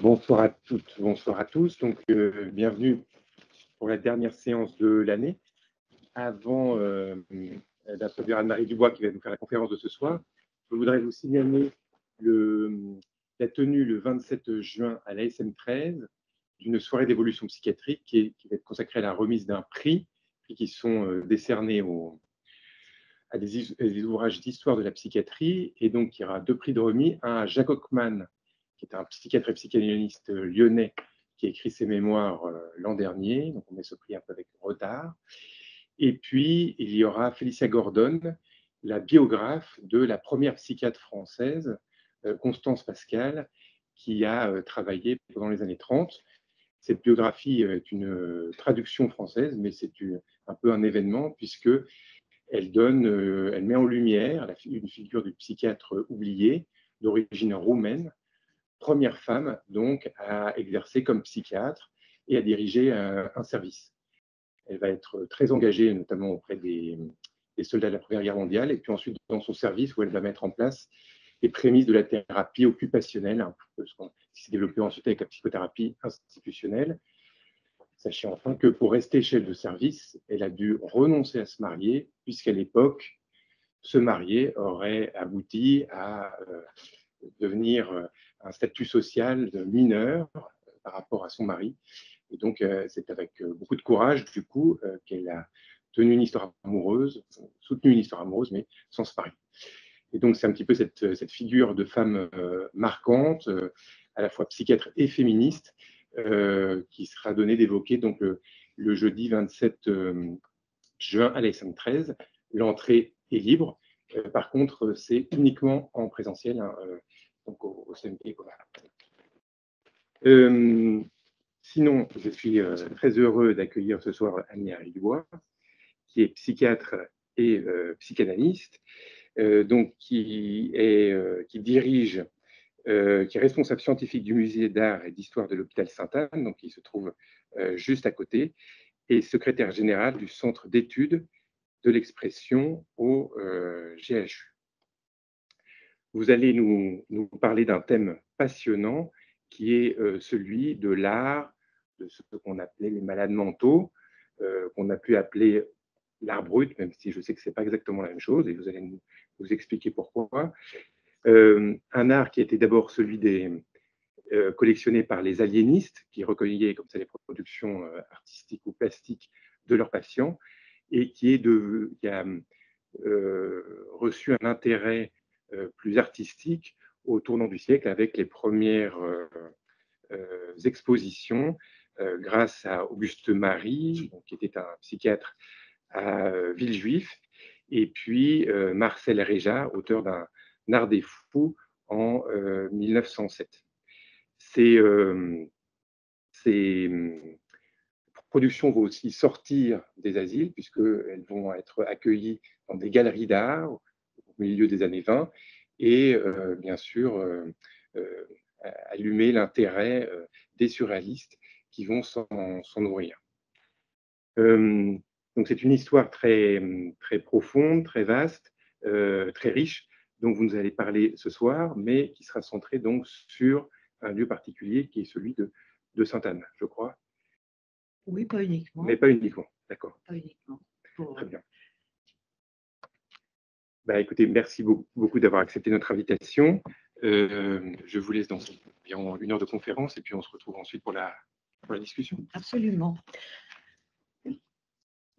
Bonsoir à toutes, bonsoir à tous. Donc, bienvenue pour la dernière séance de l'année. Avant d'introduire Anne-Marie Dubois qui va nous faire la conférence de ce soir, je voudrais vous signaler la tenue le 27 juin à l'ASM 13 d'une soirée d'évolution psychiatrique qui va être consacrée à la remise d'un prix qui sont décernés à des ouvrages d'histoire de la psychiatrie. Et donc, il y aura 2 prix de remis, un à Jacques Hockman, qui est un psychiatre et psychanalyste lyonnais qui a écrit ses mémoires l'an dernier. Donc, on met ce prix un peu avec retard. Et puis, il y aura Félicia Gordon, la biographe de la première psychiatre française, Constance Pascal, qui a travaillé pendant les années 30. Cette biographie est une traduction française, mais c'est un peu un événement, puisque elle met en lumière une figure du psychiatre oublié, d'origine roumaine, première femme donc à exercer comme psychiatre et à diriger un service. Elle va être très engagée, notamment auprès des soldats de la Première Guerre mondiale, et puis ensuite dans son service où elle va mettre en place les prémices de la thérapie occupationnelle, un peu ce qui s'est développé ensuite avec la psychothérapie institutionnelle. Sachez enfin que pour rester chef de service, elle a dû renoncer à se marier, puisqu'à l'époque, se marier aurait abouti à devenir un statut social de mineur par rapport à son mari. Et donc, c'est avec beaucoup de courage, du coup, qu'elle a tenu une histoire amoureuse, soutenu une histoire amoureuse, mais sans se marier. Et donc, c'est un petit peu cette figure de femme marquante, à la fois psychiatre et féministe, qui sera donnée d'évoquer donc le jeudi 27 juin à l'ASM 13. L'entrée est libre. Par contre, c'est uniquement en présentiel, hein, donc au CMP. Voilà. Sinon, je suis très heureux d'accueillir ce soir Anne-Marie Dubois, qui est psychiatre et psychanalyste, donc qui dirige, qui est responsable scientifique du musée d'art et d'histoire de l'hôpital Sainte-Anne, donc qui se trouve juste à côté, et secrétaire général du centre d'études de l'expression au GHU. Vous allez nous parler d'un thème passionnant qui est celui de l'art, de ce qu'on appelait les malades mentaux, qu'on a pu appeler l'art brut, même si je sais que ce n'est pas exactement la même chose, et vous allez nous expliquer pourquoi. Un art qui était d'abord celui collectionné par les aliénistes, qui recueillaient comme ça les productions artistiques ou plastiques de leurs patients, et qui a reçu un intérêt plus artistique au tournant du siècle avec les premières expositions grâce à Auguste Marie, qui était un psychiatre à Villejuif, et puis Marcel Réja, auteur d'un Art des fous en 1907. Ces productions vont aussi sortir des asiles, puisqu'elles vont être accueillies dans des galeries d'art au milieu des années 20, et bien sûr allumer l'intérêt des surréalistes qui vont s'en nourrir. Donc c'est une histoire très, très profonde, très vaste, très riche, dont vous nous allez parler ce soir, mais qui sera centrée donc sur un lieu particulier qui est celui de Sainte-Anne, je crois. Oui, pas uniquement. Mais pas uniquement, d'accord. Pas uniquement. Très bien. Bah, écoutez, merci beaucoup d'avoir accepté notre invitation. Je vous laisse dans environ 1 heure de conférence et puis on se retrouve ensuite pour la discussion. Absolument.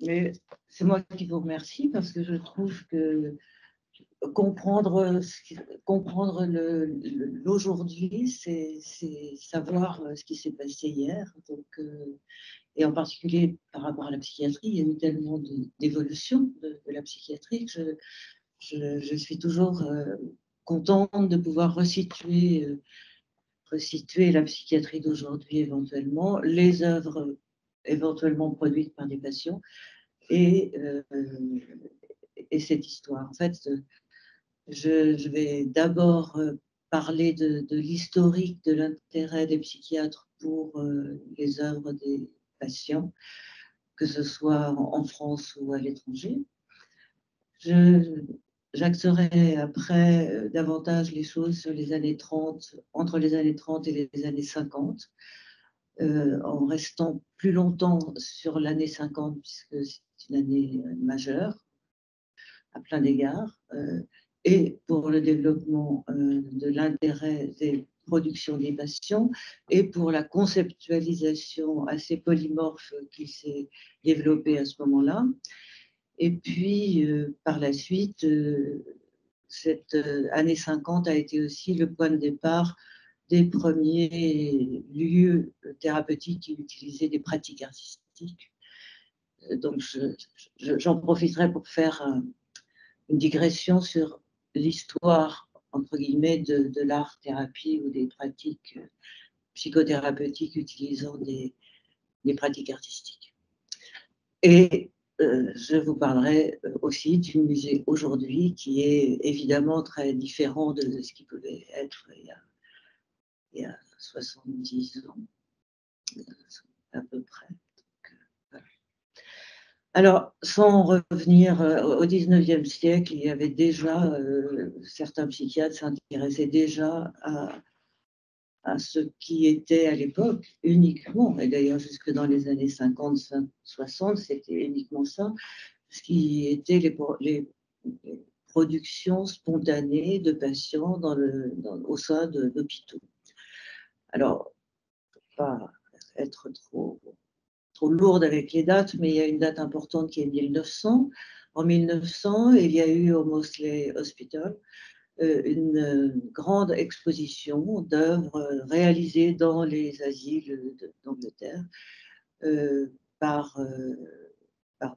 Mais c'est moi qui vous remercie parce que je trouve que comprendre l'aujourd'hui, c'est savoir ce qui s'est passé hier. Donc, et en particulier par rapport à la psychiatrie, il y a eu tellement d'évolution de la psychiatrie que je suis toujours contente de pouvoir resituer la psychiatrie d'aujourd'hui éventuellement, les œuvres éventuellement produites par des patients et et cette histoire. En fait, je vais d'abord parler de l'historique de l'intérêt des psychiatres pour les œuvres des patients, que ce soit en France ou à l'étranger. J'axerai après davantage les choses sur les années 30, entre les années 30 et les années 50, en restant plus longtemps sur l'année 50, puisque c'est une année majeure à plein d'égards, et pour le développement de l'intérêt des productions des patients et pour la conceptualisation assez polymorphe qui s'est développée à ce moment-là. Et puis, par la suite, cette année 50 a été aussi le point de départ des premiers lieux thérapeutiques qui utilisaient des pratiques artistiques. Donc, j'en profiterai pour faire une digression sur l'histoire, entre guillemets, de l'art-thérapie ou des pratiques psychothérapeutiques utilisant des pratiques artistiques. Et je vous parlerai aussi du musée aujourd'hui, qui est évidemment très différent de ce qui pouvait être il y a 70 ans, à peu près. Alors, sans revenir au XIXe siècle, il y avait déjà, certains psychiatres s'intéressaient déjà à ce qui était à l'époque uniquement, et d'ailleurs jusque dans les années 50, 60, c'était uniquement ça, ce qui était les productions spontanées de patients au sein d'hôpitaux. Alors, pas être trop lourde avec les dates, mais il y a une date importante qui est 1900. En 1900, il y a eu au Moseley Hospital une grande exposition d'œuvres réalisées dans les asiles d'Angleterre par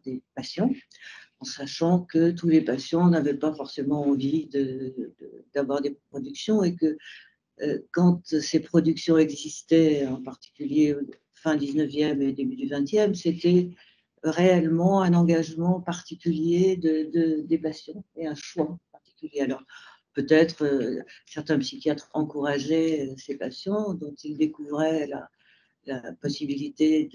des patients, en sachant que tous les patients n'avaient pas forcément envie d'avoir des productions et que quand ces productions existaient, en particulier fin 19e et début du 20e, c'était réellement un engagement particulier des patients et un choix particulier. Alors, peut-être certains psychiatres encourageaient ces patients dont ils découvraient la possibilité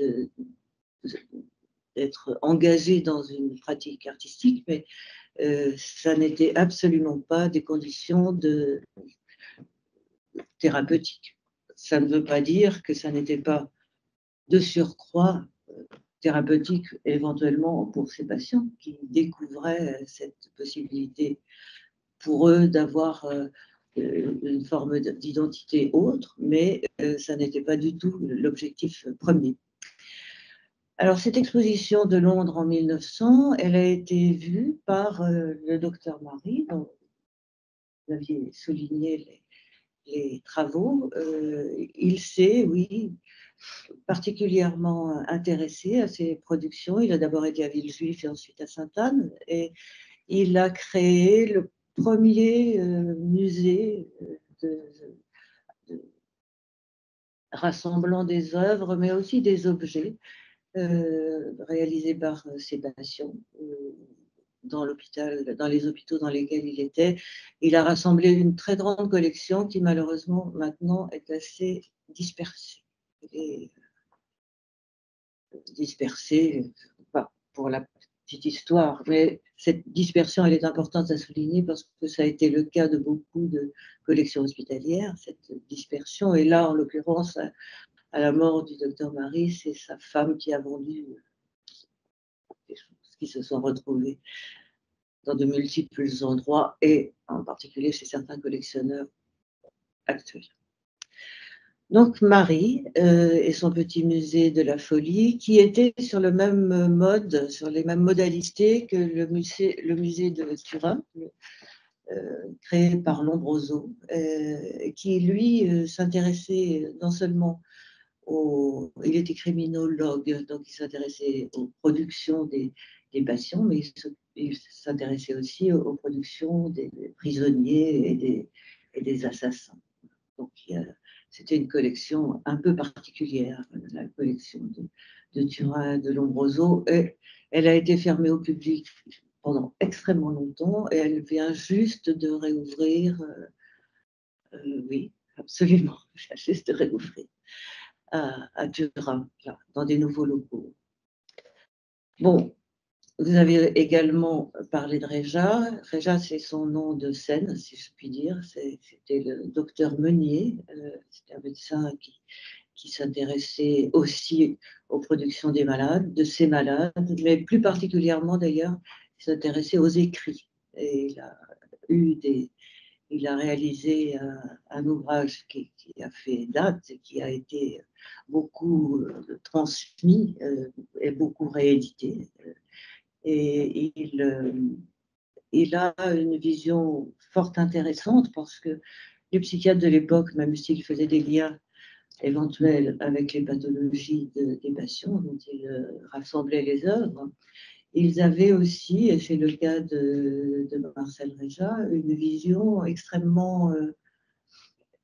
d'être engagés dans une pratique artistique, mais ça n'était absolument pas des conditions thérapeutiques. Ça ne veut pas dire que ça n'était pas de surcroît thérapeutique éventuellement pour ces patients qui découvraient cette possibilité pour eux d'avoir une forme d'identité autre, mais ça n'était pas du tout l'objectif premier. Alors, cette exposition de Londres en 1900, elle a été vue par le docteur Marie, dont vous aviez souligné les travaux. Il s'est, oui, particulièrement intéressé à ces productions. Il a d'abord été à Villejuif et ensuite à Sainte-Anne, et il a créé le premier musée rassemblant des œuvres, mais aussi des objets réalisés par ses patients dans l'hôpital, dans les hôpitaux dans lesquels il était. Il a rassemblé une très grande collection qui malheureusement maintenant est assez dispersée. Et dispersée, pas pour la petite histoire, mais cette dispersion, elle est importante à souligner parce que ça a été le cas de beaucoup de collections hospitalières, cette dispersion. Et là, en l'occurrence, à la mort du docteur Marie, c'est sa femme qui a vendu des choses qui se sont retrouvées dans de multiples endroits et en particulier chez certains collectionneurs actuels. Donc Marie et son petit musée de la folie qui était sur le même mode, sur les mêmes modalités que le musée de Turin, créé par Lombroso, qui lui s'intéressait non seulement il était criminologue, donc il s'intéressait aux productions des patients, mais il s'intéressait aussi aux productions des prisonniers et des assassins. Donc c'était une collection un peu particulière, la collection de Turin, de Lombroso, et elle a été fermée au public pendant extrêmement longtemps et elle vient juste de réouvrir, oui, absolument, elle vient juste de réouvrir à Turin, là, dans des nouveaux locaux. Bon, vous avez également parlé de Réja. Réja, c'est son nom de scène, si je puis dire. C'était le docteur Meunier, c'était un médecin qui s'intéressait aussi aux productions des malades, de ces malades, mais plus particulièrement d'ailleurs, il s'intéressait aux écrits. Et il a réalisé un ouvrage qui a fait date et qui a été beaucoup transmis et beaucoup réédité. Et il a une vision fort intéressante parce que les psychiatres de l'époque, même s'ils faisaient des liens éventuels avec les pathologies des patients dont ils rassemblaient les œuvres, ils avaient aussi, et c'est le cas de Marcel Réja, une vision extrêmement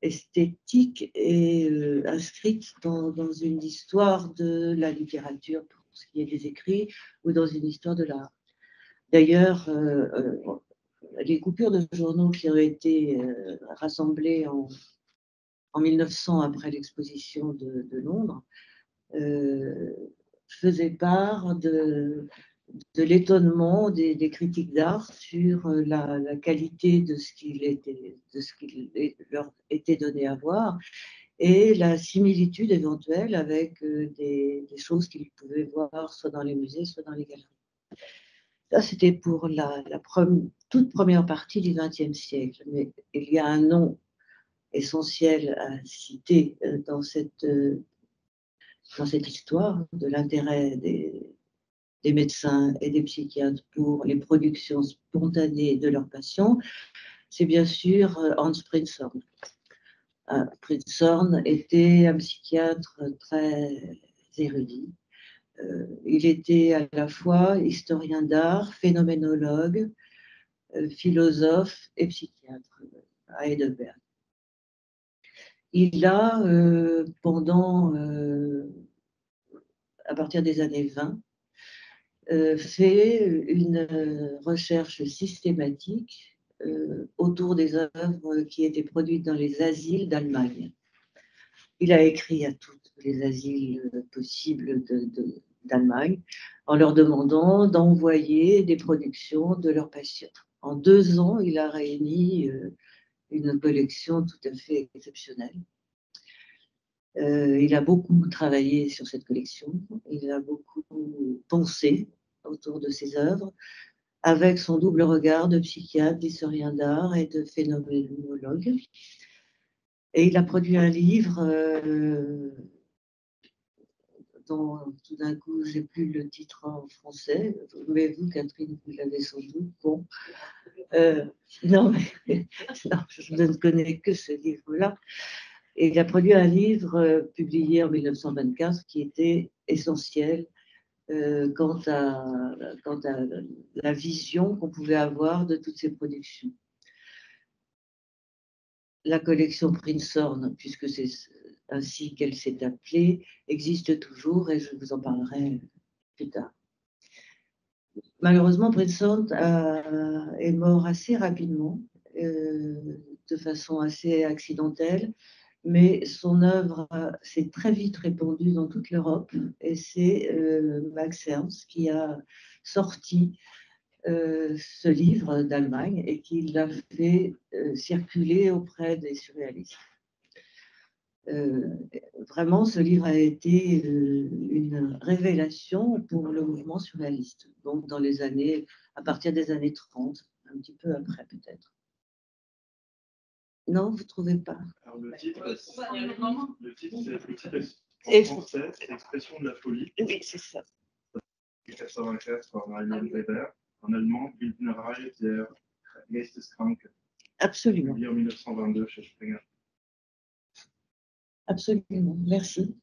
esthétique et inscrite dans une histoire de la littérature, pour ce qui est des écrits, ou dans une histoire de l'art. D'ailleurs, les coupures de journaux qui ont été rassemblées en 1900 après l'exposition de Londres faisaient part de l'étonnement des critiques d'art sur la qualité de ce qu'il leur était donné à voir et la similitude éventuelle avec des choses qu'ils pouvaient voir soit dans les musées, soit dans les galeries. Ça, c'était pour la toute première partie du XXe siècle. Mais il y a un nom essentiel à citer dans cette histoire de l'intérêt des médecins et des psychiatres pour les productions spontanées de leurs patients, c'est bien sûr Hans Prinzhorn. Prinzhorn était un psychiatre très érudit. Il était à la fois historien d'art, phénoménologue, philosophe et psychiatre à Heidelberg. Il a, à partir des années 20, fait une recherche systématique autour des œuvres qui étaient produites dans les asiles d'Allemagne. Il a écrit à tous les asiles possibles d'Allemagne en leur demandant d'envoyer des productions de leurs patients. En 2 ans, il a réuni une collection tout à fait exceptionnelle. Il a beaucoup travaillé sur cette collection, il a beaucoup pensé autour de ses œuvres, avec son double regard de psychiatre, d'historien d'art et de phénoménologue. Et il a produit un livre dont tout d'un coup, je n'ai plus le titre en français, mais vous, Catherine, vous l'avez sans doute. Bon. Non, mais non, je ne connais que ce livre-là. Et il a produit un livre publié en 1924 qui était essentiel quant à la vision qu'on pouvait avoir de toutes ces productions. La collection Prinzhorn, puisque c'est ainsi qu'elle s'est appelée, existe toujours et je vous en parlerai plus tard. Malheureusement, Prinzhorn est mort assez rapidement, de façon assez accidentelle, mais son œuvre s'est très vite répandue dans toute l'Europe et c'est Max Ernst qui a sorti ce livre d'Allemagne et qui l'a fait circuler auprès des surréalistes. Vraiment, ce livre a été une révélation pour le mouvement surréaliste, donc à partir des années 30, un petit peu après peut-être. Non, vous ne trouvez pas? Alors, le titre, c'est en français, c'est Expression de la folie. Oui, c'est ça. 1984 par Marianne Weber. En allemand, Bildnerei der Geisteskranken. Absolument. Publié en 1922 chez Springer. Absolument, merci.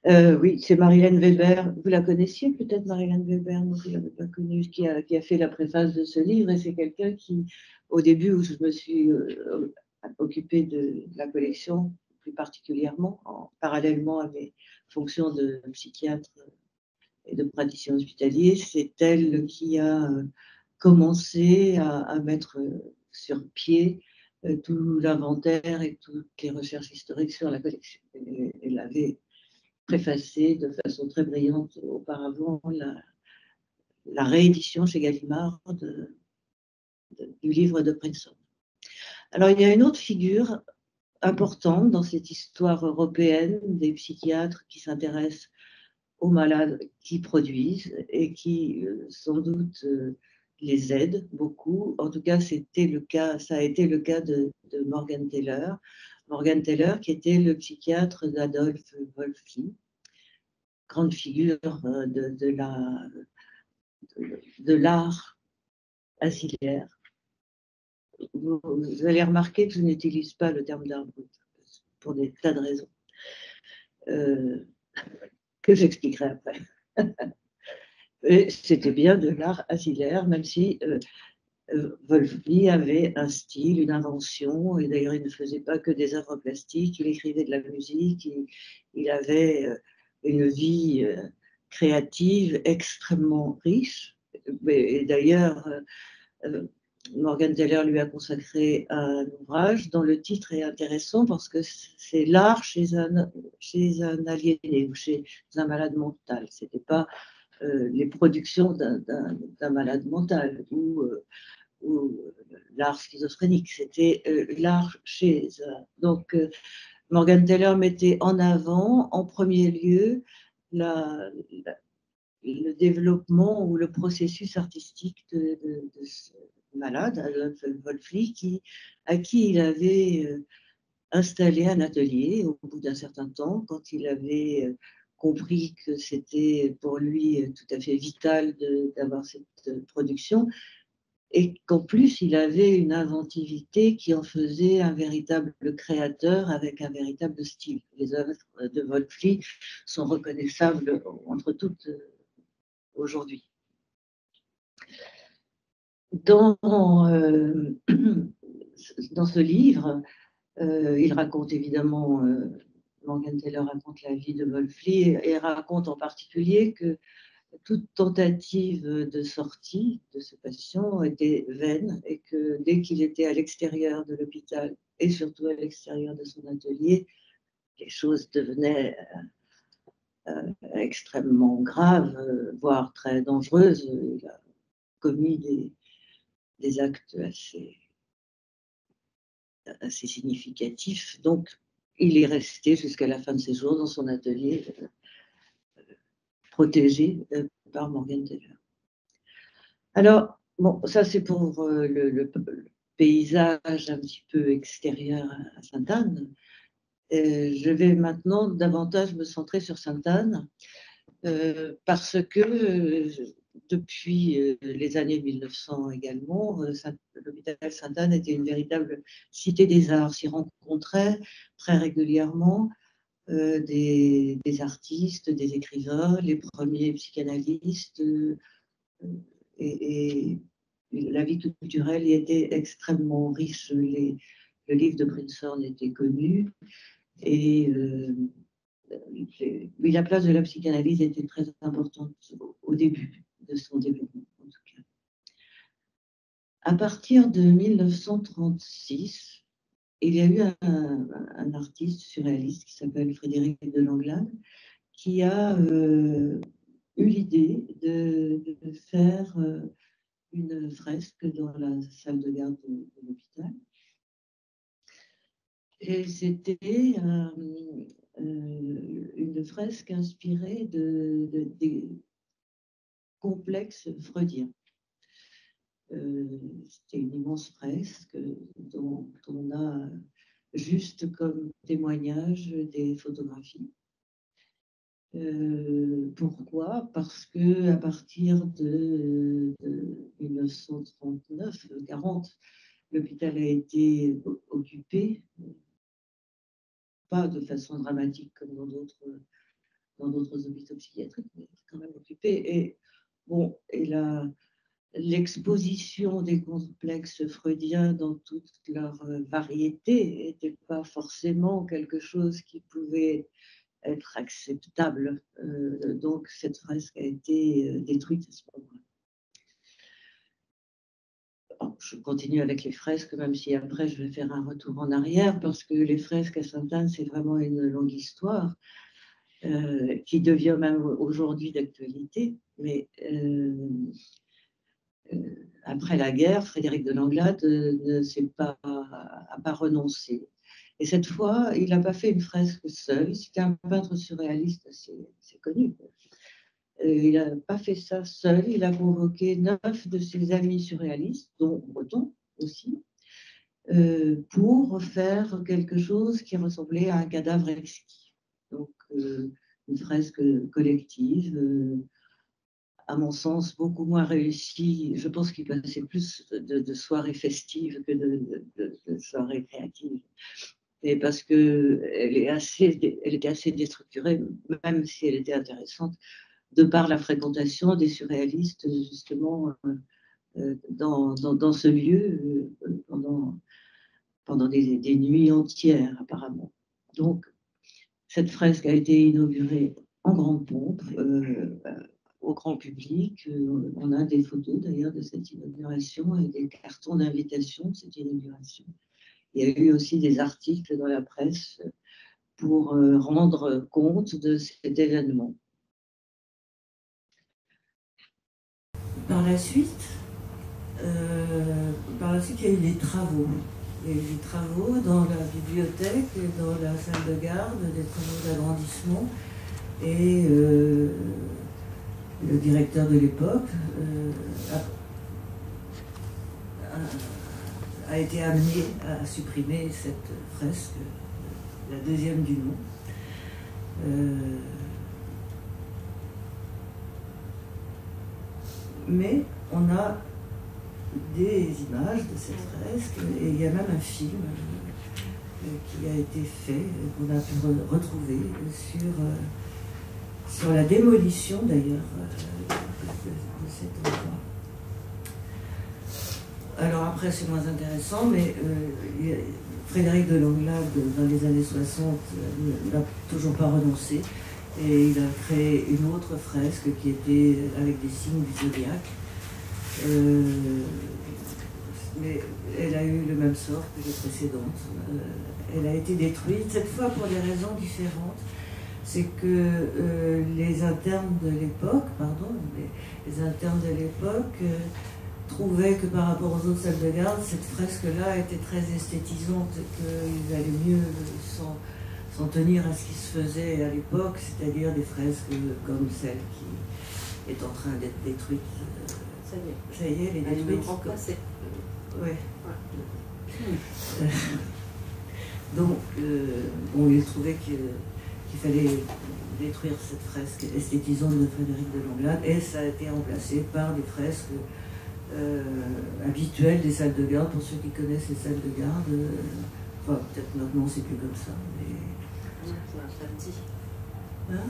Oui, c'est Marianne Weber. Vous la connaissiez peut-être, Marianne Weber? Non, vous ne l'avez pas connue, qui a fait la préface de ce livre. Et c'est quelqu'un qui, au début où je me suis occupée de la collection, plus particulièrement, parallèlement à mes fonctions de psychiatre et de praticiens hospitaliers. C'est elle qui a commencé à mettre sur pied tout l'inventaire et toutes les recherches historiques sur la collection. Elle avait préfacé de façon très brillante auparavant la réédition chez Gallimard du livre de Princeton. Alors, il y a une autre figure importante dans cette histoire européenne des psychiatres qui s'intéressent aux malades qui produisent et qui, sans doute, les aident beaucoup. En tout cas, ça a été le cas de Morgan Taylor. Morgan Taylor, qui était le psychiatre d'Adolf Wolfli, grande figure de l'art asilaire. Vous allez remarquer que je n'utilise pas le terme d'art brut pour des tas de raisons que j'expliquerai après. C'était bien de l'art asilaire, même si Wolfli avait un style, une invention, et d'ailleurs il ne faisait pas que des œuvres plastiques, il écrivait de la musique, il avait une vie créative extrêmement riche. Et d'ailleurs, Morgan Taylor lui a consacré un ouvrage dont le titre est intéressant parce que c'est l'art chez un aliéné ou chez un malade mental. Ce n'était pas les productions d'un malade mental ou l'art schizophrénique, c'était l'art chez un. Donc, Morgan Taylor mettait en avant, en premier lieu, le développement ou le processus artistique de ce malade, Adolf Wolfli, à qui il avait installé un atelier au bout d'un certain temps, quand il avait compris que c'était pour lui tout à fait vital d'avoir cette production, et qu'en plus il avait une inventivité qui en faisait un véritable créateur avec un véritable style. Les œuvres de Wolfli sont reconnaissables entre toutes aujourd'hui. Dans ce livre, il raconte évidemment, Morgan Taylor raconte la vie de Wolfli et raconte en particulier que toute tentative de sortie de ce patient était vaine et que dès qu'il était à l'extérieur de l'hôpital et surtout à l'extérieur de son atelier, les choses devenaient extrêmement graves, voire très dangereuses. Il a commis des actes assez significatifs. Donc, il est resté jusqu'à la fin de ses jours dans son atelier, protégé par Morgan Taylor. Alors, bon, ça c'est pour le paysage un petit peu extérieur à Sainte-Anne. Je vais maintenant davantage me centrer sur Sainte-Anne parce que depuis les années 1900 également, l'hôpital Sainte-Anne était une véritable cité des arts, s'y rencontraient très régulièrement des artistes, des écrivains, les premiers psychanalystes, et la vie culturelle y était extrêmement riche. Le livre de Princeton était connu et la place de la psychanalyse était très importante au début de son développement, en tout cas. À partir de 1936, il y a eu un artiste surréaliste qui s'appelle Frédéric de Langlade qui a eu l'idée de faire une fresque dans la salle de garde de l'hôpital. Et c'était une fresque inspirée des complexes freudiens. C'était une immense fresque dont on a juste comme témoignage des photographies. Pourquoi? Parce que à partir de 1939-40, l'hôpital a été occupé, pas de façon dramatique comme dans d'autres hôpitaux psychiatriques, mais quand même occupé. Et bon, l'exposition des complexes freudiens dans toute leur variété n'était pas forcément quelque chose qui pouvait être acceptable. Donc cette fresque a été détruite à ce moment-là. Je continue avec les fresques, même si après je vais faire un retour en arrière, parce que les fresques à Sainte-Anne, c'est vraiment une longue histoire qui devient même aujourd'hui d'actualité. Mais après la guerre, Frédéric de Langlade n'a pas renoncé. Et cette fois, il n'a pas fait une fresque seul. C'était un peintre surréaliste assez connu. Il n'a pas fait ça seul. Il a convoqué 9 de ses amis surréalistes, dont Breton aussi, pour faire quelque chose qui ressemblait à un cadavre exquis. Donc, une fresque collective, à mon sens, beaucoup moins réussie. Je pense qu'il passait plus de soirées festives que de soirées créatives. Et parce qu'elle était assez déstructurée, même si elle était intéressante, de par la fréquentation des surréalistes, justement, dans ce lieu, pendant des nuits entières, apparemment. Donc, cette fresque a été inaugurée en grande pompe, au grand public. On a des photos, d'ailleurs, de cette inauguration et des cartons d'invitation de cette inauguration. Il y a eu aussi des articles dans la presse pour rendre compte de cet événement. Par la suite, il y a eu des travaux. Il y a eu des travaux dans la bibliothèque, dans la salle de garde, des travaux d'agrandissement. Et le directeur de l'époque a été amené à supprimer cette fresque, la deuxième du nom. Mais on a des images de cette fresque et il y a même un film qui a été fait, qu'on a pu retrouver sur la démolition d'ailleurs de cet endroit. Alors après c'est moins intéressant, mais Frédéric de Langlade dans les années 60 n'a toujours pas renoncé et il a créé une autre fresque qui était avec des signes du zodiaque. Mais elle a eu le même sort que les précédentes. Elle a été détruite, cette fois pour des raisons différentes. C'est que les internes de l'époque, trouvaient que par rapport aux autres salles de garde, cette fresque-là était très esthétisante et qu'il valait mieux s'en tenir à ce qui se faisait à l'époque, c'est-à-dire des fresques comme celle qui est en train d'être détruite. Ça y est, elle est détruite. Ouais. Donc, il trouvait qu'il fallait détruire cette fresque esthétisante de Frédéric de Langlade et ça a été remplacé par des fresques habituelles des salles de garde. Pour ceux qui connaissent les salles de garde, enfin, peut-être maintenant c'est plus comme ça. Mais... C'est interdit. Hein?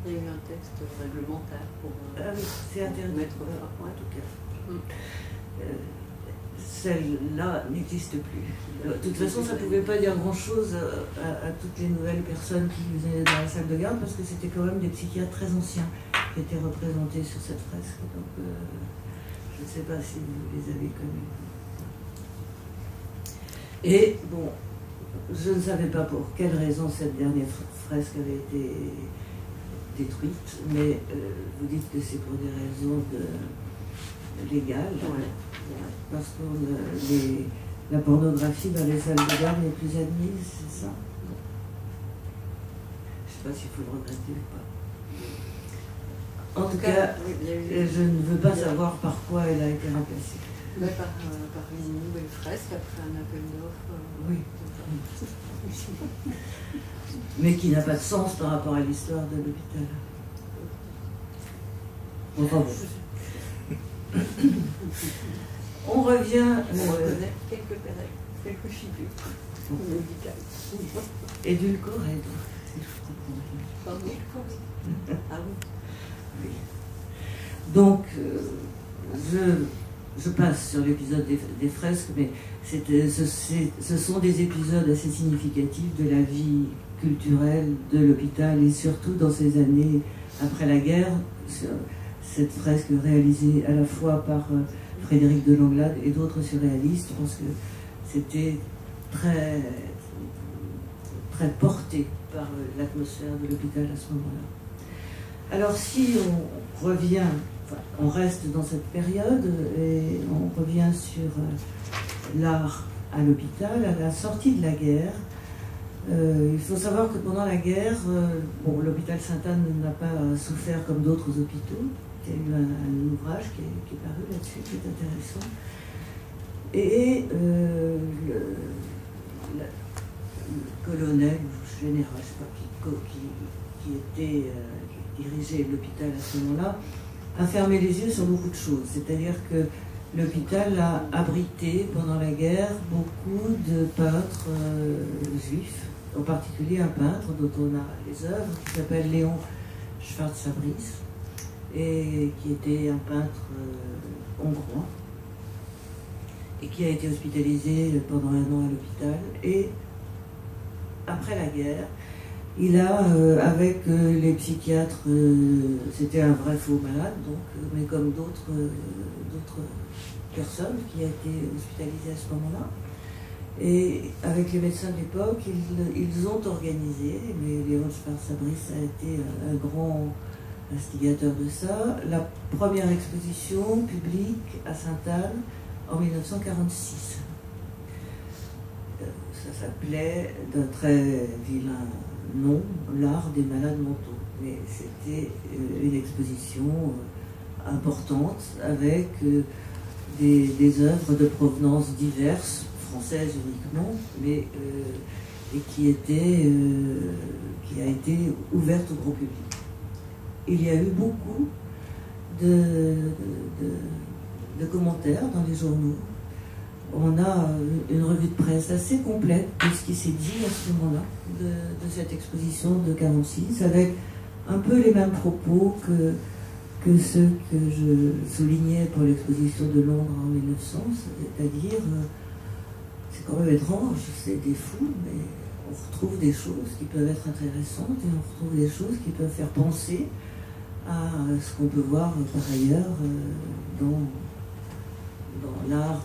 Il y a eu un texte réglementaire pour c'est interdit. Mettre fin, en tout cas. Celle-là n'existe plus. De toute façon, ça ne pouvait pas dire grand-chose à toutes les nouvelles personnes qui venaient dans la salle de garde parce que c'était quand même des psychiatres très anciens qui étaient représentés sur cette fresque. Donc, je ne sais pas si vous les avez connus. Et bon, je ne savais pas pour quelle raison cette dernière fresque avait été détruite, mais vous dites que c'est pour des raisons légales. Ouais. Parce que la pornographie dans les salles de garde n'est plus admise, c'est ça? Je ne sais pas s'il faut le regretter ou pas. En tout cas, je ne veux pas savoir par quoi elle a été remplacée. Mais par une nouvelle fresque après un appel d'offres. Oui. Mais qui n'a pas de sens par rapport à l'histoire de l'hôpital. Enfin bon. On revient. On connaît quelques figures médicales. Édulcorées, si je comprends bien. Ah oui. Oui. Donc, je je passe sur l'épisode des fresques, mais ce sont des épisodes assez significatifs de la vie culturelle de l'hôpital, et surtout dans ces années après la guerre. Cette fresque réalisée à la fois par Frédéric de Langlade et d'autres surréalistes, je pense que c'était très, très porté par l'atmosphère de l'hôpital à ce moment-là. Alors si on revient, enfin, on reste dans cette période et on revient sur l'art à l'hôpital, à la sortie de la guerre, il faut savoir que pendant la guerre, bon, l'hôpital Sainte-Anne n'a pas souffert comme d'autres hôpitaux. Il y a eu un ouvrage qui est paru là-dessus, qui est intéressant. Et le colonel ou général, je ne sais pas qui dirigeait l'hôpital à ce moment-là, a fermé les yeux sur beaucoup de choses. C'est-à-dire que l'hôpital a abrité pendant la guerre beaucoup de peintres juifs, en particulier un peintre dont on a les œuvres, qui s'appelle Léon Schwarz-Sabris, et qui était un peintre hongrois, et qui a été hospitalisé pendant 1 an à l'hôpital. Et après la guerre, il a, avec les psychiatres, c'était un vrai faux malade, donc, mais comme d'autres personnes qui a été hospitalisées à ce moment-là. Et avec les médecins de l'époque, ils ont organisé, mais Léon Schwarz-Sabris a été un grand instigateur de ça, la première exposition publique à Sainte-Anne en 1946. Ça s'appelait d'un très vilain nom, l'art des malades mentaux. Mais c'était une exposition importante avec des œuvres de provenance diverses, françaises uniquement, mais et qui a été ouverte au grand public. Il y a eu beaucoup de commentaires dans les journaux. On a une revue de presse assez complète de ce qui s'est dit à ce moment-là, de cette exposition de 1946, avec un peu les mêmes propos que ceux que je soulignais pour l'exposition de Londres en 1900, c'est-à-dire, c'est quand même étrange, c'est des fous, mais on retrouve des choses qui peuvent être intéressantes et on retrouve des choses qui peuvent faire penser à ce qu'on peut voir par ailleurs dans l'art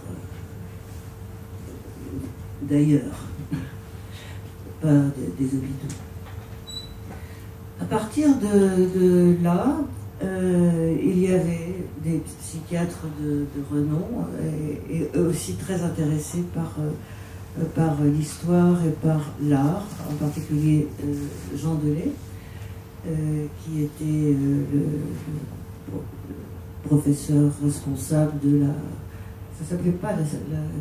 d'ailleurs, pas des hôpitaux. À partir de là, il y avait des psychiatres de renom et eux aussi très intéressés par l'histoire et par l'art, en particulier Jean Delay, qui était le professeur responsable de la... Ça ne s'appelait pas la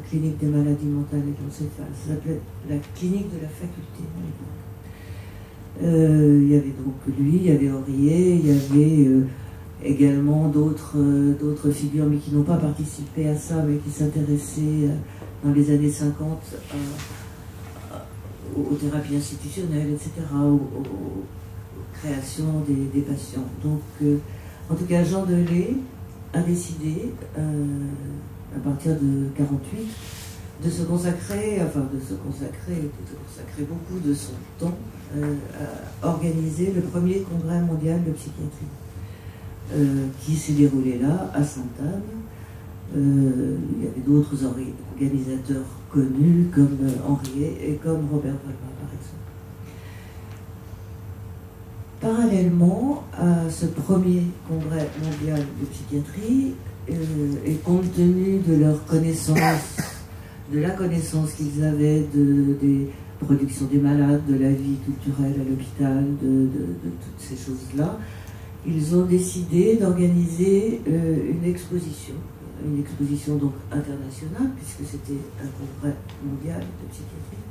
clinique des maladies mentales et de l'encéphale, ça s'appelait la clinique de la faculté à l'époque. Il y avait donc lui, il y avait Aurier, il y avait également d'autres figures, mais qui n'ont pas participé à ça, mais qui s'intéressaient dans les années 50 aux thérapies institutionnelles, etc., aux créations des patients. Donc, en tout cas, Jean Delay a décidé, à partir de 1948, de se consacrer beaucoup de son temps à organiser le premier congrès mondial de psychiatrie, qui s'est déroulé là, à Sainte-Anne. Il y avait d'autres organisateurs connus, comme Henriet et comme Robert Palma, par exemple. Parallèlement à ce premier congrès mondial de psychiatrie, et compte tenu de leur connaissance, de la connaissance qu'ils avaient des productions des malades, de la vie culturelle à l'hôpital, de toutes ces choses-là, ils ont décidé d'organiser une exposition donc internationale, puisque c'était un congrès mondial de psychiatrie,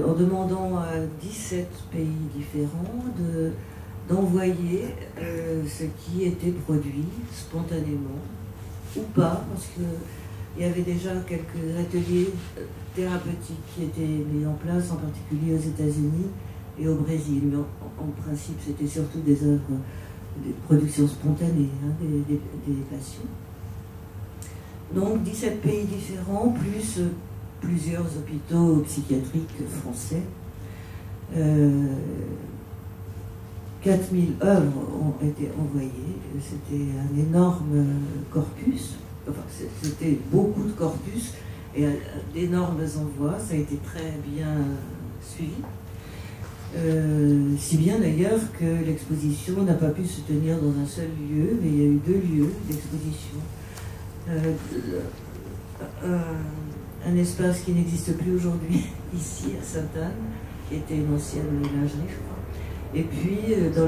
en demandant à 17 pays différents d'envoyer ce qui était produit spontanément ou pas, parce qu'il y avait déjà quelques ateliers thérapeutiques qui étaient mis en place, en particulier aux États-Unis et au Brésil. Mais en principe, c'était surtout des œuvres, des productions spontanées des patients. Donc 17 pays différents, plus plusieurs hôpitaux psychiatriques français. 4000 œuvres ont été envoyées. C'était un énorme corpus. Enfin, c'était beaucoup de corpus et d'énormes envois. Ça a été très bien suivi. Si bien d'ailleurs que l'exposition n'a pas pu se tenir dans un seul lieu, mais il y a eu 2 lieux d'exposition. Un espace qui n'existe plus aujourd'hui, ici à Sainte-Anne, qui était une ancienne ménagerie, je crois. Et puis dans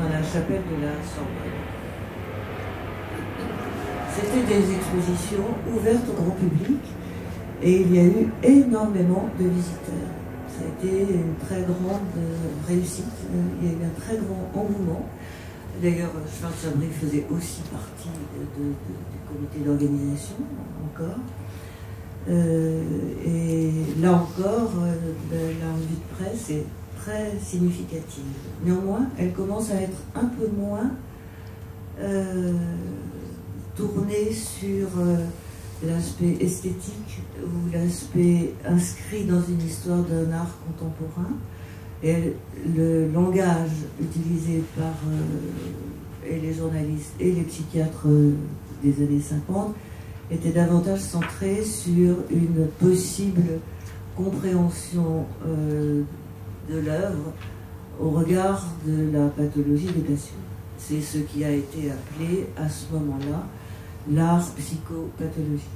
la chapelle de la Sorbonne. C'était des expositions ouvertes au grand public et il y a eu énormément de visiteurs. Ça a été une très grande réussite, il y a eu un très grand engouement. D'ailleurs, Schwarzabri faisait aussi partie du comité d'organisation, encore. Et là encore, la revue de presse est très significative. Néanmoins, elle commence à être un peu moins tournée sur l'aspect esthétique ou l'aspect inscrit dans une histoire d'un art contemporain. Et le langage utilisé par et les journalistes et les psychiatres des années 50 était davantage centré sur une possible compréhension de l'œuvre au regard de la pathologie des patients. C'est ce qui a été appelé à ce moment-là l'art psychopathologique.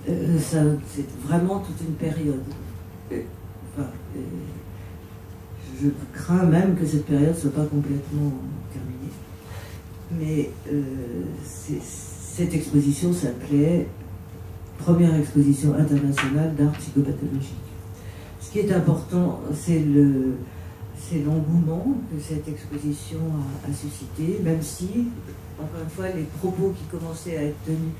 C'est vraiment toute une période. Enfin, je crains même que cette période ne soit pas complètement terminée. Mais cette exposition s'appelait Première exposition internationale d'art psychopathologique. Ce qui est important, c'est l'engouement que cette exposition a suscité, même si, encore une fois, les propos qui commençaient à être tenus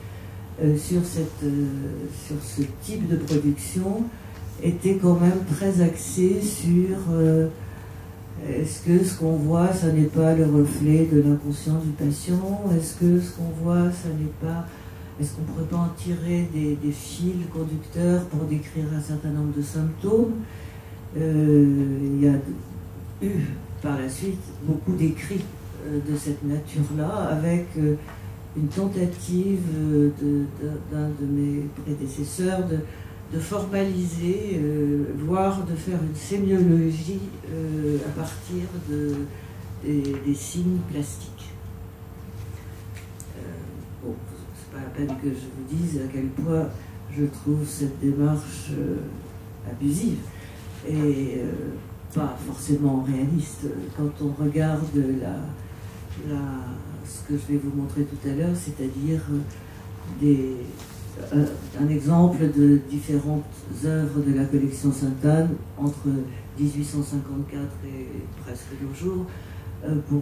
sur ce type de production était quand même très axé sur est-ce que ce qu'on voit, ça n'est pas le reflet de l'inconscient du patient? Est-ce que ce qu'on voit, ça n'est pas... Est-ce qu'on ne pourrait pas en tirer des fils conducteurs pour décrire un certain nombre de symptômes? Il y a eu par la suite beaucoup d'écrits de cette nature-là, avec une tentative d'un de mes prédécesseurs de formaliser, voire de faire une sémiologie à partir des signes plastiques. Bon, c'est pas la peine que je vous dise à quel point je trouve cette démarche abusive et pas forcément réaliste. Quand on regarde ce que je vais vous montrer tout à l'heure, c'est-à-dire un exemple de différentes œuvres de la collection Sainte-Anne entre 1854 et presque nos jours, pour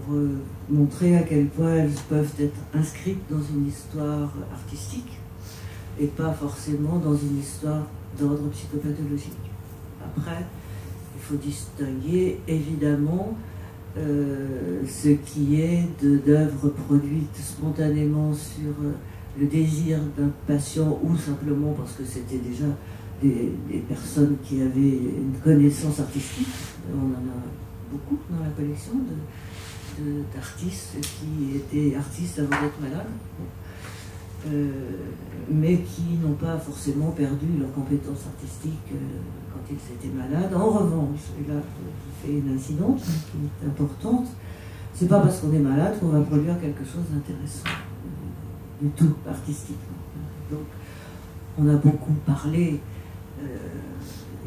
montrer à quel point elles peuvent être inscrites dans une histoire artistique et pas forcément dans une histoire d'ordre psychopathologique. Après, il faut distinguer évidemment ce qui est d'œuvres produites spontanément sur le désir d'un patient ou simplement parce que c'était déjà des personnes qui avaient une connaissance artistique. On en a beaucoup dans la collection d'artistes qui étaient artistes avant d'être malades, mais qui n'ont pas forcément perdu leurs compétences artistiques quand ils étaient malades. En revanche, et là je fais une incidence qui est importante, c'est pas parce qu'on est malade qu'on va produire quelque chose d'intéressant du tout artistiquement. Donc on a beaucoup parlé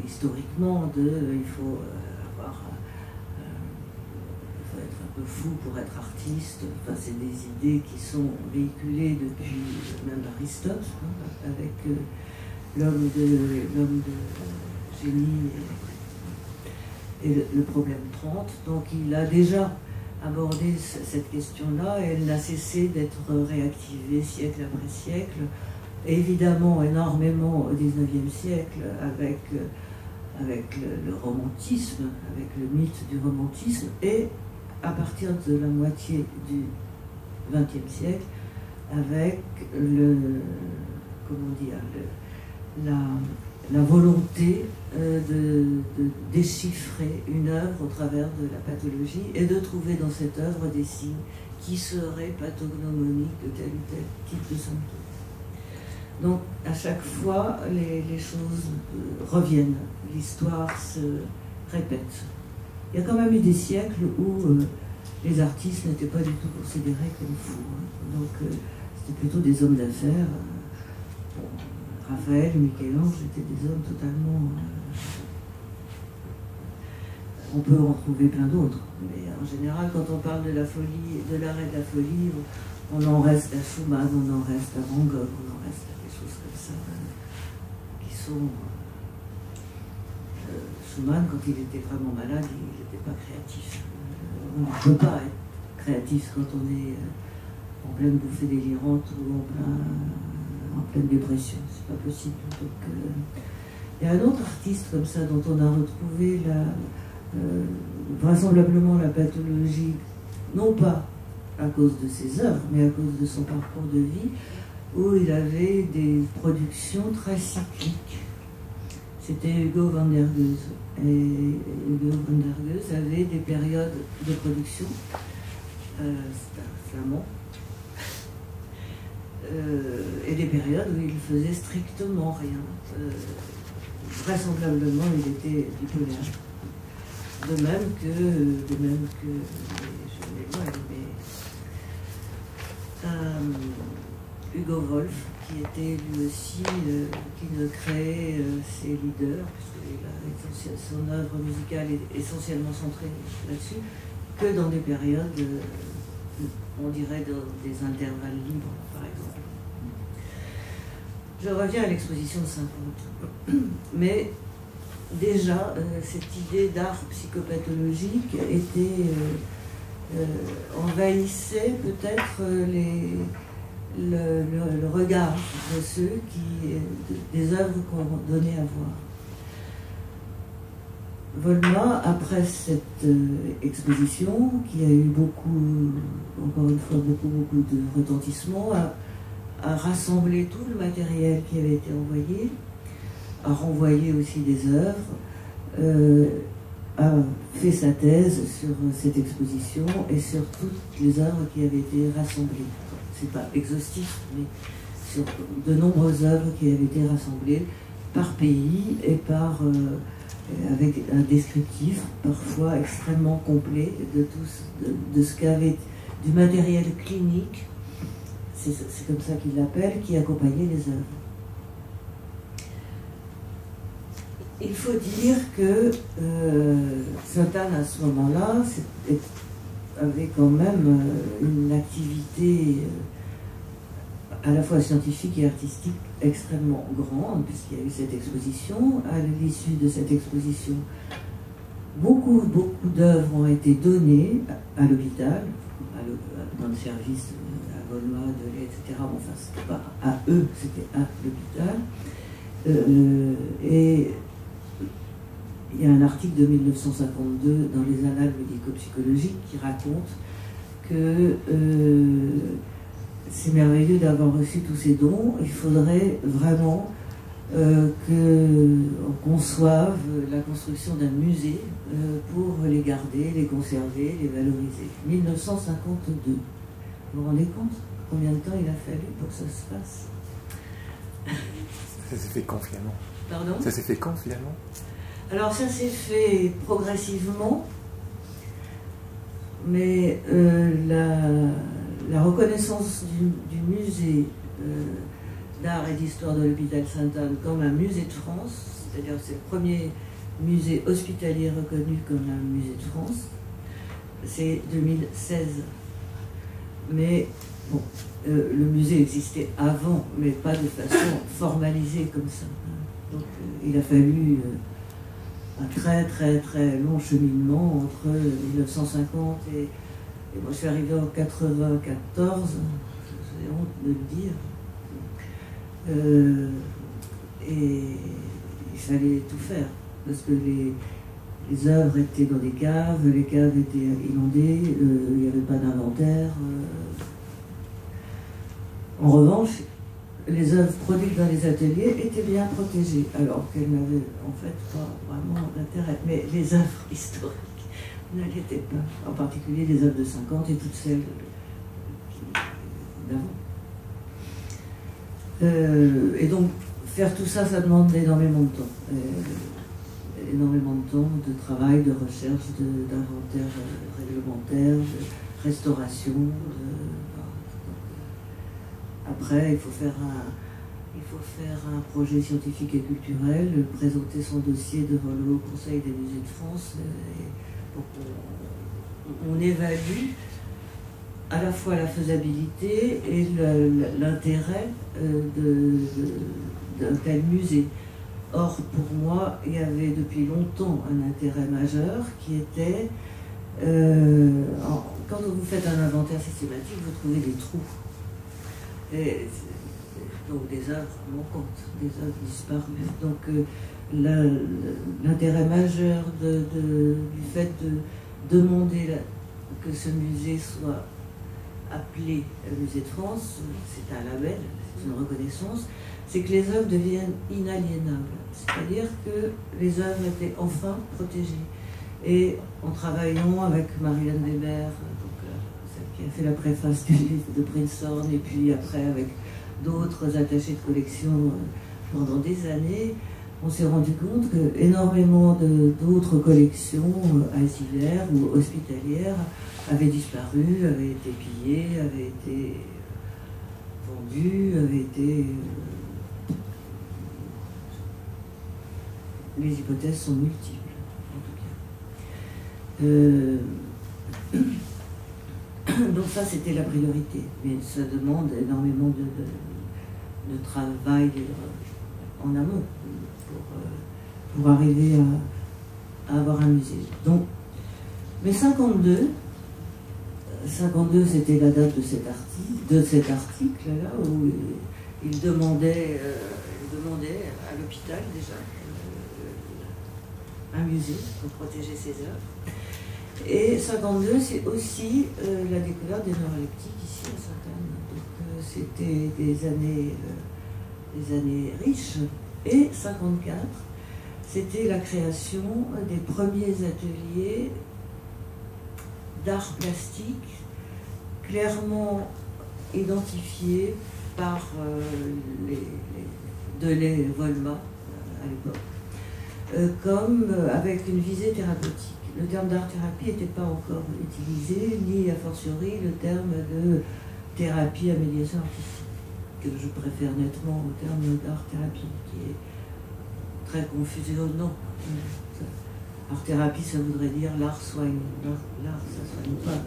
historiquement il faut être un peu fou pour être artiste. Enfin, c'est des idées qui sont véhiculées depuis même Aristote, hein, avec l'homme de génie et le problème 30. Donc il a déjà abordé cette question-là et elle n'a cessé d'être réactivée siècle après siècle. Évidemment, énormément au XIXe siècle avec le romantisme, avec le mythe du romantisme, et à partir de la moitié du XXe siècle, avec comment dire, la volonté de déchiffrer une œuvre au travers de la pathologie et de trouver dans cette œuvre des signes qui seraient pathognomoniques de tel ou tel type de symptômes. Donc à chaque fois, les choses reviennent, l'histoire se répète. Il y a quand même eu des siècles où les artistes n'étaient pas du tout considérés comme fous. Hein. Donc c'était plutôt des hommes d'affaires. Raphaël, Michel-Ange étaient des hommes totalement... on peut en trouver plein d'autres. Mais en général, quand on parle de la folie, de l'arrêt de la folie, on en reste à Schumann, on en reste à Van Gogh, on en reste à des choses comme ça, qui sont... Schumann, quand il était vraiment malade, il n'était pas créatif. On ne peut pas être créatif quand on est en pleine bouffée délirante ou en pleine dépression. C'est pas possible. Donc, il y a un autre artiste comme ça dont on a retrouvé vraisemblablement la pathologie, non pas à cause de ses œuvres, mais à cause de son parcours de vie, où il avait des productions très cycliques. C'était Hugo van der Goes. Et Hugo van der Goes avait des périodes de production, c'est un flamand, et des périodes où il faisait strictement rien. Vraisemblablement, il était bipolaire. De même que je m'éloigne, mais Hugo Wolf, qui était lui aussi, qui ne créait ses leaders, puisque son œuvre musicale est essentiellement centrée là-dessus, que dans des périodes, on dirait dans des intervalles libres, par exemple. Je reviens à l'exposition de 50. Mais déjà, cette idée d'art psychopathologique envahissait peut-être le regard de ceux des œuvres qu'on donnait à voir. Volma, après cette exposition, qui a eu encore une fois, beaucoup de retentissement, a rassemblé tout le matériel qui avait été envoyé, a renvoyé aussi des œuvres, a fait sa thèse sur cette exposition et sur toutes les œuvres qui avaient été rassemblées. C'est pas exhaustif, mais sur de nombreuses œuvres qui avaient été rassemblées par pays et avec un descriptif parfois extrêmement complet de ce qu'avait du matériel clinique, c'est comme ça qu'il l'appelle, qui accompagnait les œuvres. Il faut dire que Sainte-Anne, à ce moment-là, avait quand même une activité à la fois scientifique et artistique extrêmement grande, puisqu'il y a eu cette exposition. À l'issue de cette exposition, beaucoup d'œuvres ont été données à l'hôpital, dans le service à Volma, de lait, etc. Bon, enfin, c'était pas à eux, c'était à l'hôpital. Et il y a un article de 1952 dans les Annales médico-psychologiques qui raconte que c'est merveilleux d'avoir reçu tous ces dons. Il faudrait vraiment qu'on conçoive la construction d'un musée pour les garder, les conserver, les valoriser. 1952. Vous vous rendez compte combien de temps il a fallu pour que ça se fasse? Ça s'est fait quand finalement? Pardon? Ça s'est fait quand finalement? Alors ça s'est fait progressivement, mais la reconnaissance du musée d'art et d'histoire de l'hôpital Sainte-Anne comme un musée de France, c'est-à-dire c'est le premier musée hospitalier reconnu comme un musée de France, c'est 2016. Mais bon, le musée existait avant, mais pas de façon formalisée comme ça. Donc il a fallu un très très très long cheminement entre 1950 et moi je suis arrivée en 94, j'ai honte de le dire, et il fallait tout faire parce que les œuvres étaient dans des caves, les caves étaient inondées, il n'y avait pas d'inventaire, En revanche, les œuvres produites dans les ateliers étaient bien protégées, alors qu'elles n'avaient en fait pas vraiment d'intérêt. Mais les œuvres historiques ne l'étaient pas, en particulier les œuvres de 50 et toutes celles d'avant. Et donc, faire tout ça, ça demande énormément de temps. Énormément de temps, de travail, de recherche, d'inventaire réglementaire, de restauration. Après, il faut faire un projet scientifique et culturel, présenter son dossier devant le Haut Conseil des musées de France. Donc on évalue à la fois la faisabilité et l'intérêt d'un tel musée. Or, pour moi, il y avait depuis longtemps un intérêt majeur qui était, quand vous faites un inventaire systématique, vous trouvez des trous. Et, donc des œuvres manquantes, des œuvres disparues. Donc l'intérêt majeur du fait de demander que ce musée soit appelé Musée de France, c'est un label, c'est une reconnaissance, c'est que les œuvres deviennent inaliénables. C'est-à-dire que les œuvres étaient enfin protégées. Et en travaillant avec Marilyn Weber, celle qui a fait la préface du livre de Prinzhorn, et puis après avec d'autres attachés de collection pendant des années, on s'est rendu compte que énormément d'autres collections asilaires ou hospitalières avaient disparu, avaient été pillées, avaient été vendues, avaient été... Les hypothèses sont multiples, en tout cas. Donc ça, c'était la priorité. Mais ça demande énormément de travail en amont pour arriver à avoir un musée. Donc, mais 52, c'était la date de cet article-là, où il demandait à l'hôpital déjà un musée pour protéger ses œuvres. Et 52, c'est aussi la découverte des neuroleptiques ici à Sainte-Anne. Donc c'était des années riches. Et 54, c'était la création des premiers ateliers d'art plastique clairement identifiés par Delay Volma à l'époque, comme avec une visée thérapeutique. Le terme d'art-thérapie n'était pas encore utilisé, ni a fortiori le terme de thérapie à médiation artistique, que je préfère nettement au terme d'art-thérapie, qui est très confusionnant. Art-thérapie, ça voudrait dire l'art soigne. L'art, ça soigne pas.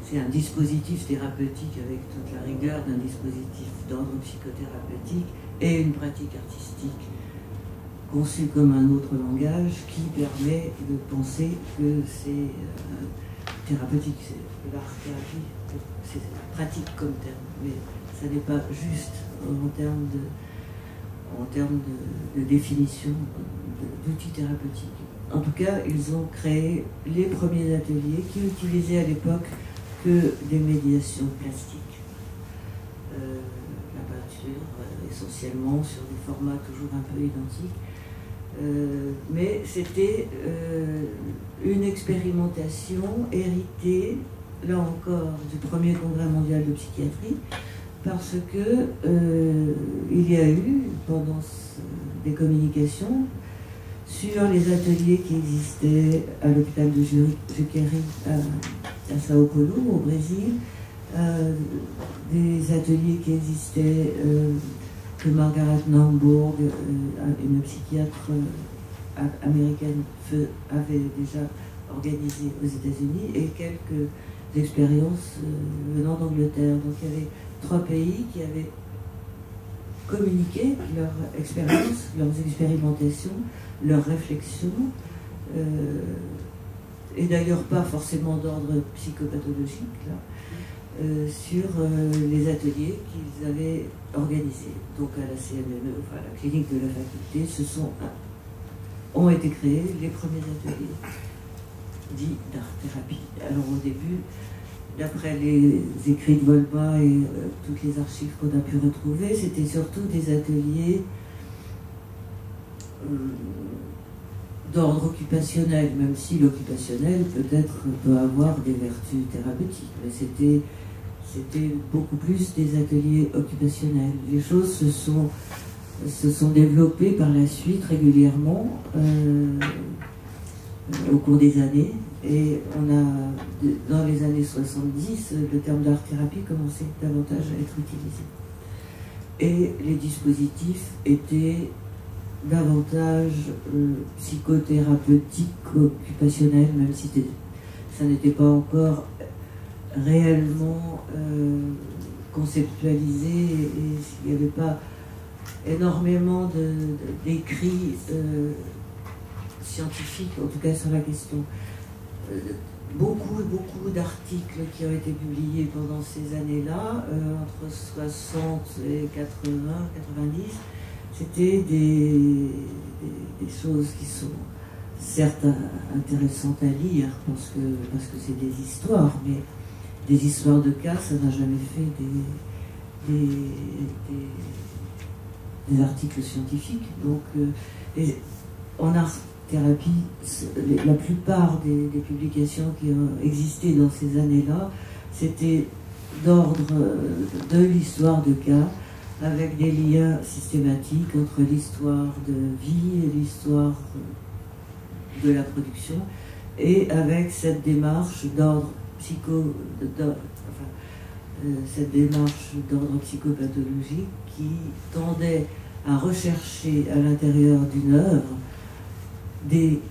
C'est un dispositif thérapeutique avec toute la rigueur d'un dispositif d'ordre psychothérapeutique et une pratique artistique conçue comme un autre langage qui permet de penser que c'est thérapeutique. C'est l'art-thérapie, c'est pratique comme terme, mais ça n'est pas juste en termes de définition d'outils thérapeutiques. En tout cas, ils ont créé les premiers ateliers qui utilisaient à l'époque que des médiations plastiques. La peinture, essentiellement sur des formats toujours un peu identiques. Mais c'était une expérimentation héritée, là encore, du premier congrès mondial de psychiatrie, parce que il y a eu, pendant des communications, sur les ateliers qui existaient à l'hôpital de Juqueri à Sao Paulo, au Brésil, des ateliers qui existaient que Margaret Naumburg, une psychiatre américaine, avait déjà organisé aux États-Unis, et quelques expériences venant d'Angleterre. Donc il y avait 3 pays qui avaient communiqué leur expérience, leurs expérimentations, leurs réflexions, et d'ailleurs pas forcément d'ordre psychopathologique, là, sur les ateliers qu'ils avaient organisés. Donc à la CMME, enfin la clinique de la faculté, ont été créés les premiers ateliers dits d'art-thérapie. Alors au début, d'après les écrits de Volpa et toutes les archives qu'on a pu retrouver, c'était surtout des ateliers d'ordre occupationnel, même si l'occupationnel peut-être peut avoir des vertus thérapeutiques, mais c'était beaucoup plus des ateliers occupationnels. Les choses se sont développées par la suite régulièrement au cours des années, et on a, dans les années 70, le terme d'art-thérapie commençait davantage à être utilisé. Et les dispositifs étaient davantage psychothérapeutiques qu'occupationnels, même si ça n'était pas encore réellement conceptualisé, et il n'y avait pas énormément d'écrits scientifiques, en tout cas sur la question. Beaucoup d'articles qui ont été publiés pendant ces années-là, entre 60 et 80, 90, c'était des choses qui sont certes intéressantes à lire, parce que c'est des histoires, mais des histoires de cas, ça n'a jamais fait des articles scientifiques. Donc, en art-thérapie, la plupart des publications qui ont existé dans ces années-là, c'était d'ordre de l'histoire de cas, avec des liens systématiques entre l'histoire de vie et l'histoire de la production, et avec cette démarche d'ordre psychopathologique qui tendait à rechercher à l'intérieur d'une œuvre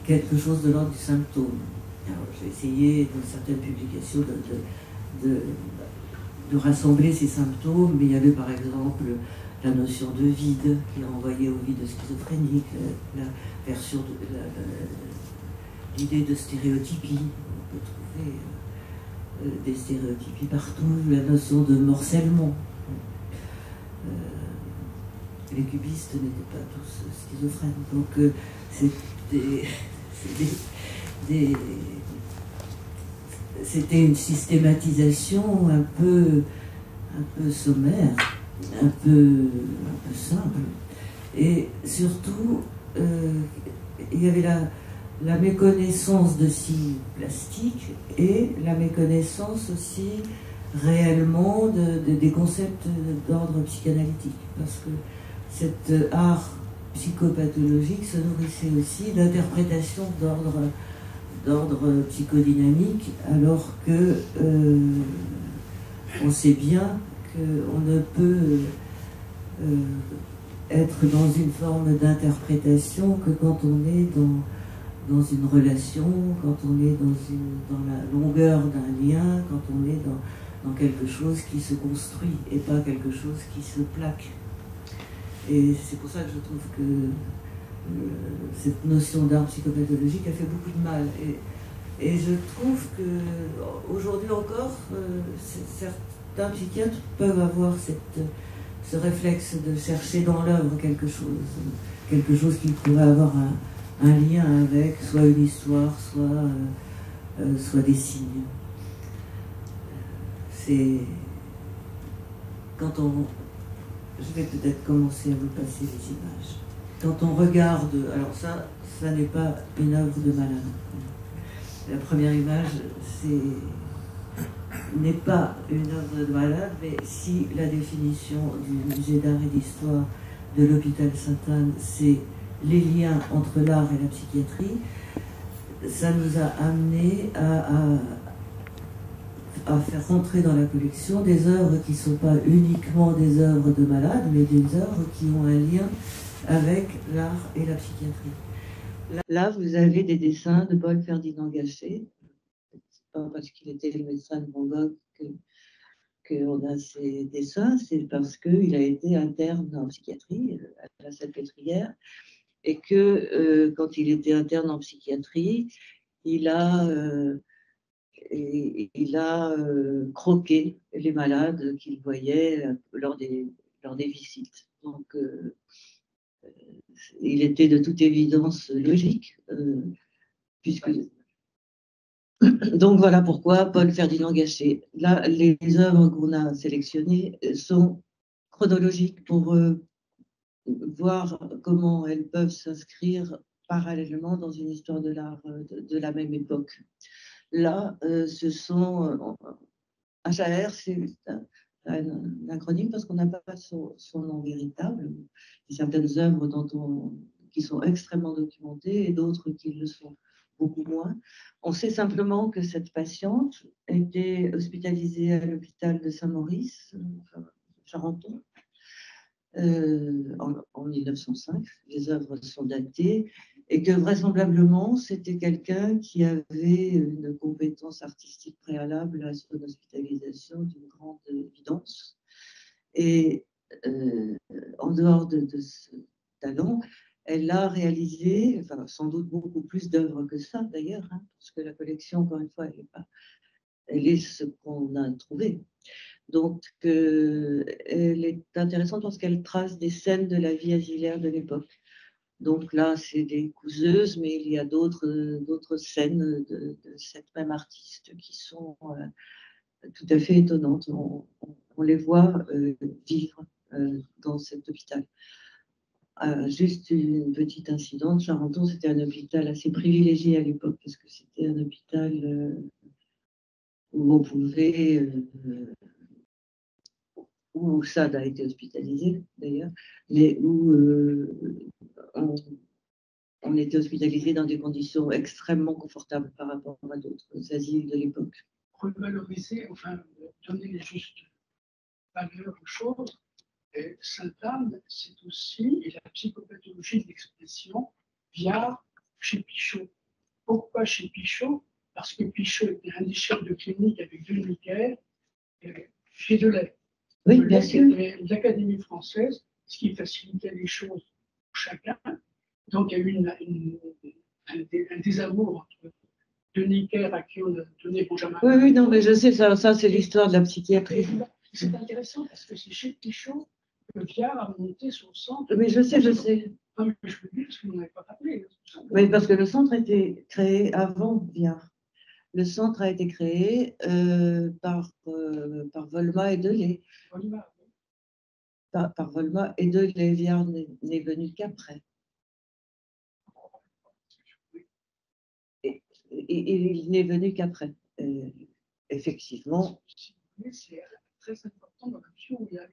quelque chose de l'ordre du symptôme. Alors, j'ai essayé dans certaines publications de rassembler ces symptômes, mais il y avait par exemple la notion de vide qui renvoyait au vide schizophrénique, la version l'idée de stéréotypie. On peut trouver des stéréotypies partout, la notion de morcellement. Les cubistes n'étaient pas tous schizophrènes, donc c'était une systématisation un peu sommaire, un peu simple, et surtout il y avait la méconnaissance de signes plastiques et la méconnaissance aussi réellement des concepts d'ordre psychanalytique, parce que cet art psychopathologique se nourrissait aussi d'interprétations d'ordre psychodynamique, alors que on sait bien qu'on ne peut être dans une forme d'interprétation que quand on est dans une relation, quand on est dans la longueur d'un lien, quand on est dans quelque chose qui se construit et pas quelque chose qui se plaque. Et c'est pour ça que je trouve que cette notion d'art psychopathologique a fait beaucoup de mal. Et je trouve qu'aujourd'hui encore, certains psychiatres peuvent avoir ce réflexe de chercher dans l'œuvre quelque chose qui pourrait avoir un lien avec soit une histoire, soit des signes. C'est quand je vais peut-être commencer à vous passer les images. Quand on regarde, alors ça n'est pas une œuvre de malade. La première image, n'est pas une œuvre de malade, mais si la définition du musée d'art et d'histoire de l'hôpital Sainte-Anne, c'est les liens entre l'art et la psychiatrie, ça nous a amené à faire rentrer dans la collection des œuvres qui ne sont pas uniquement des œuvres de malades, mais des œuvres qui ont un lien avec l'art et la psychiatrie. Là, vous avez des dessins de Paul Ferdinand Gachet. C'est pas parce qu'il était le médecin de Van Gogh qu'on a ces dessins, c'est parce qu'il a été interne en psychiatrie à la Salpêtrière, et que quand il était interne en psychiatrie, il a croqué les malades qu'il voyait lors des visites. Donc, il était de toute évidence logique, puisque Donc voilà pourquoi Paul Ferdinand Gachet. Là, les œuvres qu'on a sélectionnées sont chronologiques pour voir comment elles peuvent s'inscrire parallèlement dans une histoire de l'art de la même époque. Là, ce sont HAR, c'est un acronyme parce qu'on n'a pas son nom véritable. Il y a certaines œuvres qui sont extrêmement documentées et d'autres qui le sont beaucoup moins. On sait simplement que cette patiente était hospitalisée à l'hôpital de Saint-Maurice, Charenton, en 1905. Les œuvres sont datées et que vraisemblablement, c'était quelqu'un qui avait une compétence artistique préalable à son hospitalisation d'une grande évidence. Et en dehors de ce talent, elle a réalisé, enfin, sans doute beaucoup plus d'œuvres que ça d'ailleurs, hein, parce que la collection, encore une fois, elle est ce qu'on a trouvé. Donc, elle est intéressante parce qu'elle trace des scènes de la vie asilaire de l'époque. Donc là, c'est des couseuses, mais il y a d'autres scènes de cette même artiste qui sont tout à fait étonnantes. On les voit vivre dans cet hôpital. Juste une petite incidente, Charenton, c'était un hôpital assez privilégié à l'époque, parce que c'était un hôpital où on pouvait, où Sade a été hospitalisé d'ailleurs, mais où on était hospitalisé dans des conditions extrêmement confortables par rapport à d'autres asiles de l'époque. Revaloriser, enfin, donner les justes valeurs aux choses. Et Sainte-Anne, c'est aussi la psychopathologie de l'expression Viard chez Pichot. Pourquoi chez Pichot? Parce que Pichot était un échec de clinique avec Denis chez Delay. Oui, bien sûr. L'Académie française, ce qui facilitait les choses pour chacun. Donc, il y a eu un désamour entre Denis Kerr, à qui on a donné Benjamin. Oui, non, mais je sais, ça c'est l'histoire de la psychiatrie. C'est intéressant parce que c'est chez Pichot que Viard a monté son centre. Oui, je sais. Non, mais je le dis parce que vous n'avez pas rappelé. Oui, parce que le centre a été créé avant Viard. Le centre a été créé par Volma et Delay. Par Volma et Delay. Viard n'est venu qu'après. Et il n'est venu qu'après. Effectivement. C'est très important dans la mesure où il y a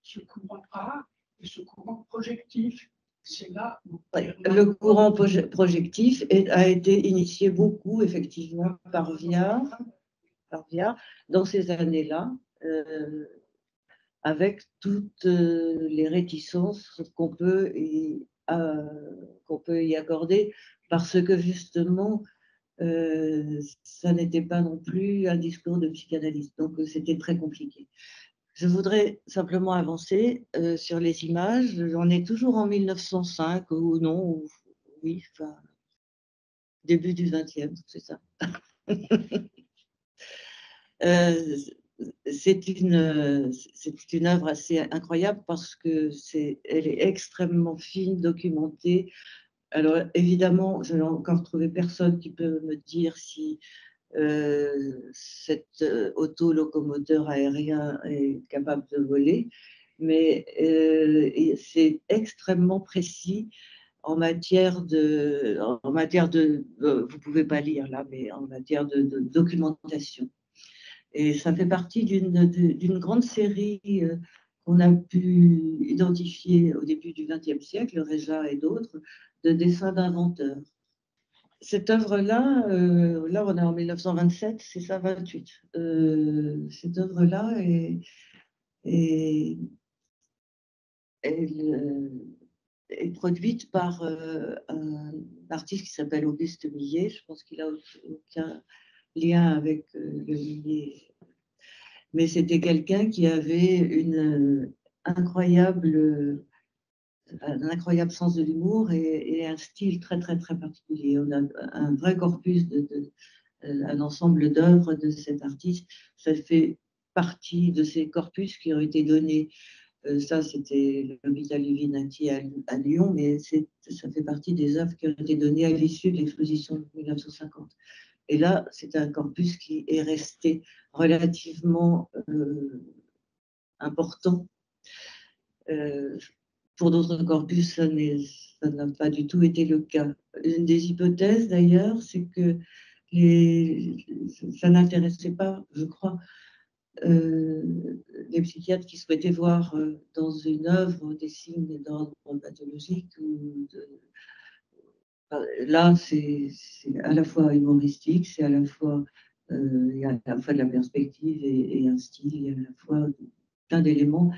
ce courant art et ce courant projectif. C'est là où le courant projectif a été initié beaucoup, effectivement, par Viard dans ces années-là, avec toutes les réticences qu'on peut y accorder, parce que justement, ça n'était pas non plus un discours de psychanalyste, donc c'était très compliqué. Je voudrais simplement avancer sur les images. On est toujours en 1905 ou non, oui, enfin, début du 20e, c'est ça. C'est une œuvre assez incroyable parce que elle est extrêmement fine, documentée. Alors évidemment, je n'ai encore trouvé personne qui peut me dire si cet autolocomoteur aérien est capable de voler, mais c'est extrêmement précis en matière de vous ne pouvez pas lire là, mais en matière de documentation. Et ça fait partie d'une grande série qu'on a pu identifier au début du XXe siècle, Réja et d'autres, de dessins d'inventeurs. Cette œuvre-là, là on est en 1927, c'est ça, 28. Cette œuvre-là est produite par un artiste qui s'appelle Auguste Millet. Je pense qu'il n'a aucun lien avec le Millet. Mais c'était quelqu'un qui avait un incroyable sens de l'humour et un style très, très, très particulier. On a un vrai corpus, un ensemble d'œuvres de cet artiste. Ça fait partie de ces corpus qui ont été donnés. Ça, c'était l'hôpital Luvinati à Lyon, mais ça fait partie des œuvres qui ont été données à l'issue de l'exposition de 1950. Et là, c'est un corpus qui est resté relativement important. Pour d'autres corpus, ça n'a pas du tout été le cas. Une des hypothèses, d'ailleurs, c'est que ça n'intéressait pas, je crois, les psychiatres qui souhaitaient voir dans une œuvre des signes d'ordre pathologique. Là, c'est à la fois humoristique, c'est à la fois, il y a à la fois de la perspective et un style, il y a à la fois plein d'éléments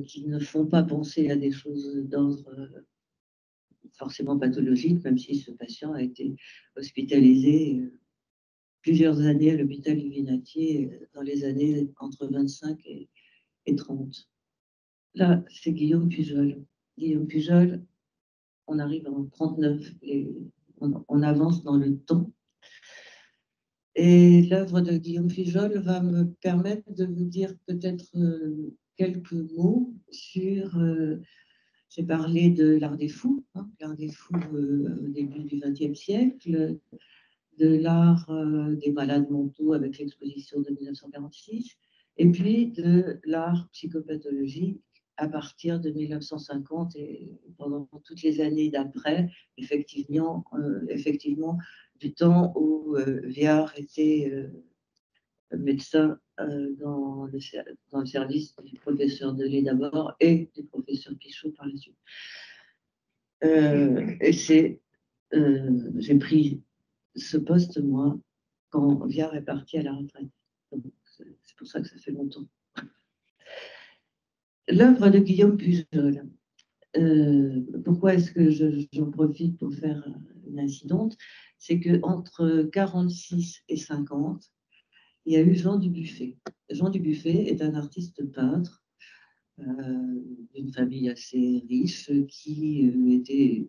qui ne font pas penser à des choses d'ordre forcément pathologique, même si ce patient a été hospitalisé plusieurs années à l'hôpital Livinatier dans les années entre 25 et 30. Là, c'est Guillaume Pujol. Guillaume Pujol, on arrive en 39 et on avance dans le temps. Et l'œuvre de Guillaume Pujol va me permettre de vous dire peut-être quelques mots sur... j'ai parlé de l'art des fous, l'art des fous au début du XXe siècle, de l'art des malades mentaux avec l'exposition de 1946, et puis de l'art psychopathologique à partir de 1950 et pendant toutes les années d'après, effectivement, du temps où Viard était médecin dans le service du professeur Delay d'abord et du professeur Pichot par la suite. Et j'ai pris ce poste, moi, quand Viard est parti à la retraite. C'est pour ça que ça fait longtemps. L'œuvre de Guillaume Pujol. Pourquoi est-ce que j'en profite pour faire une incidente? C'est qu'entre 46 et 50, il y a eu Jean Dubuffet. Jean Dubuffet est un artiste peintre d'une famille assez riche qui était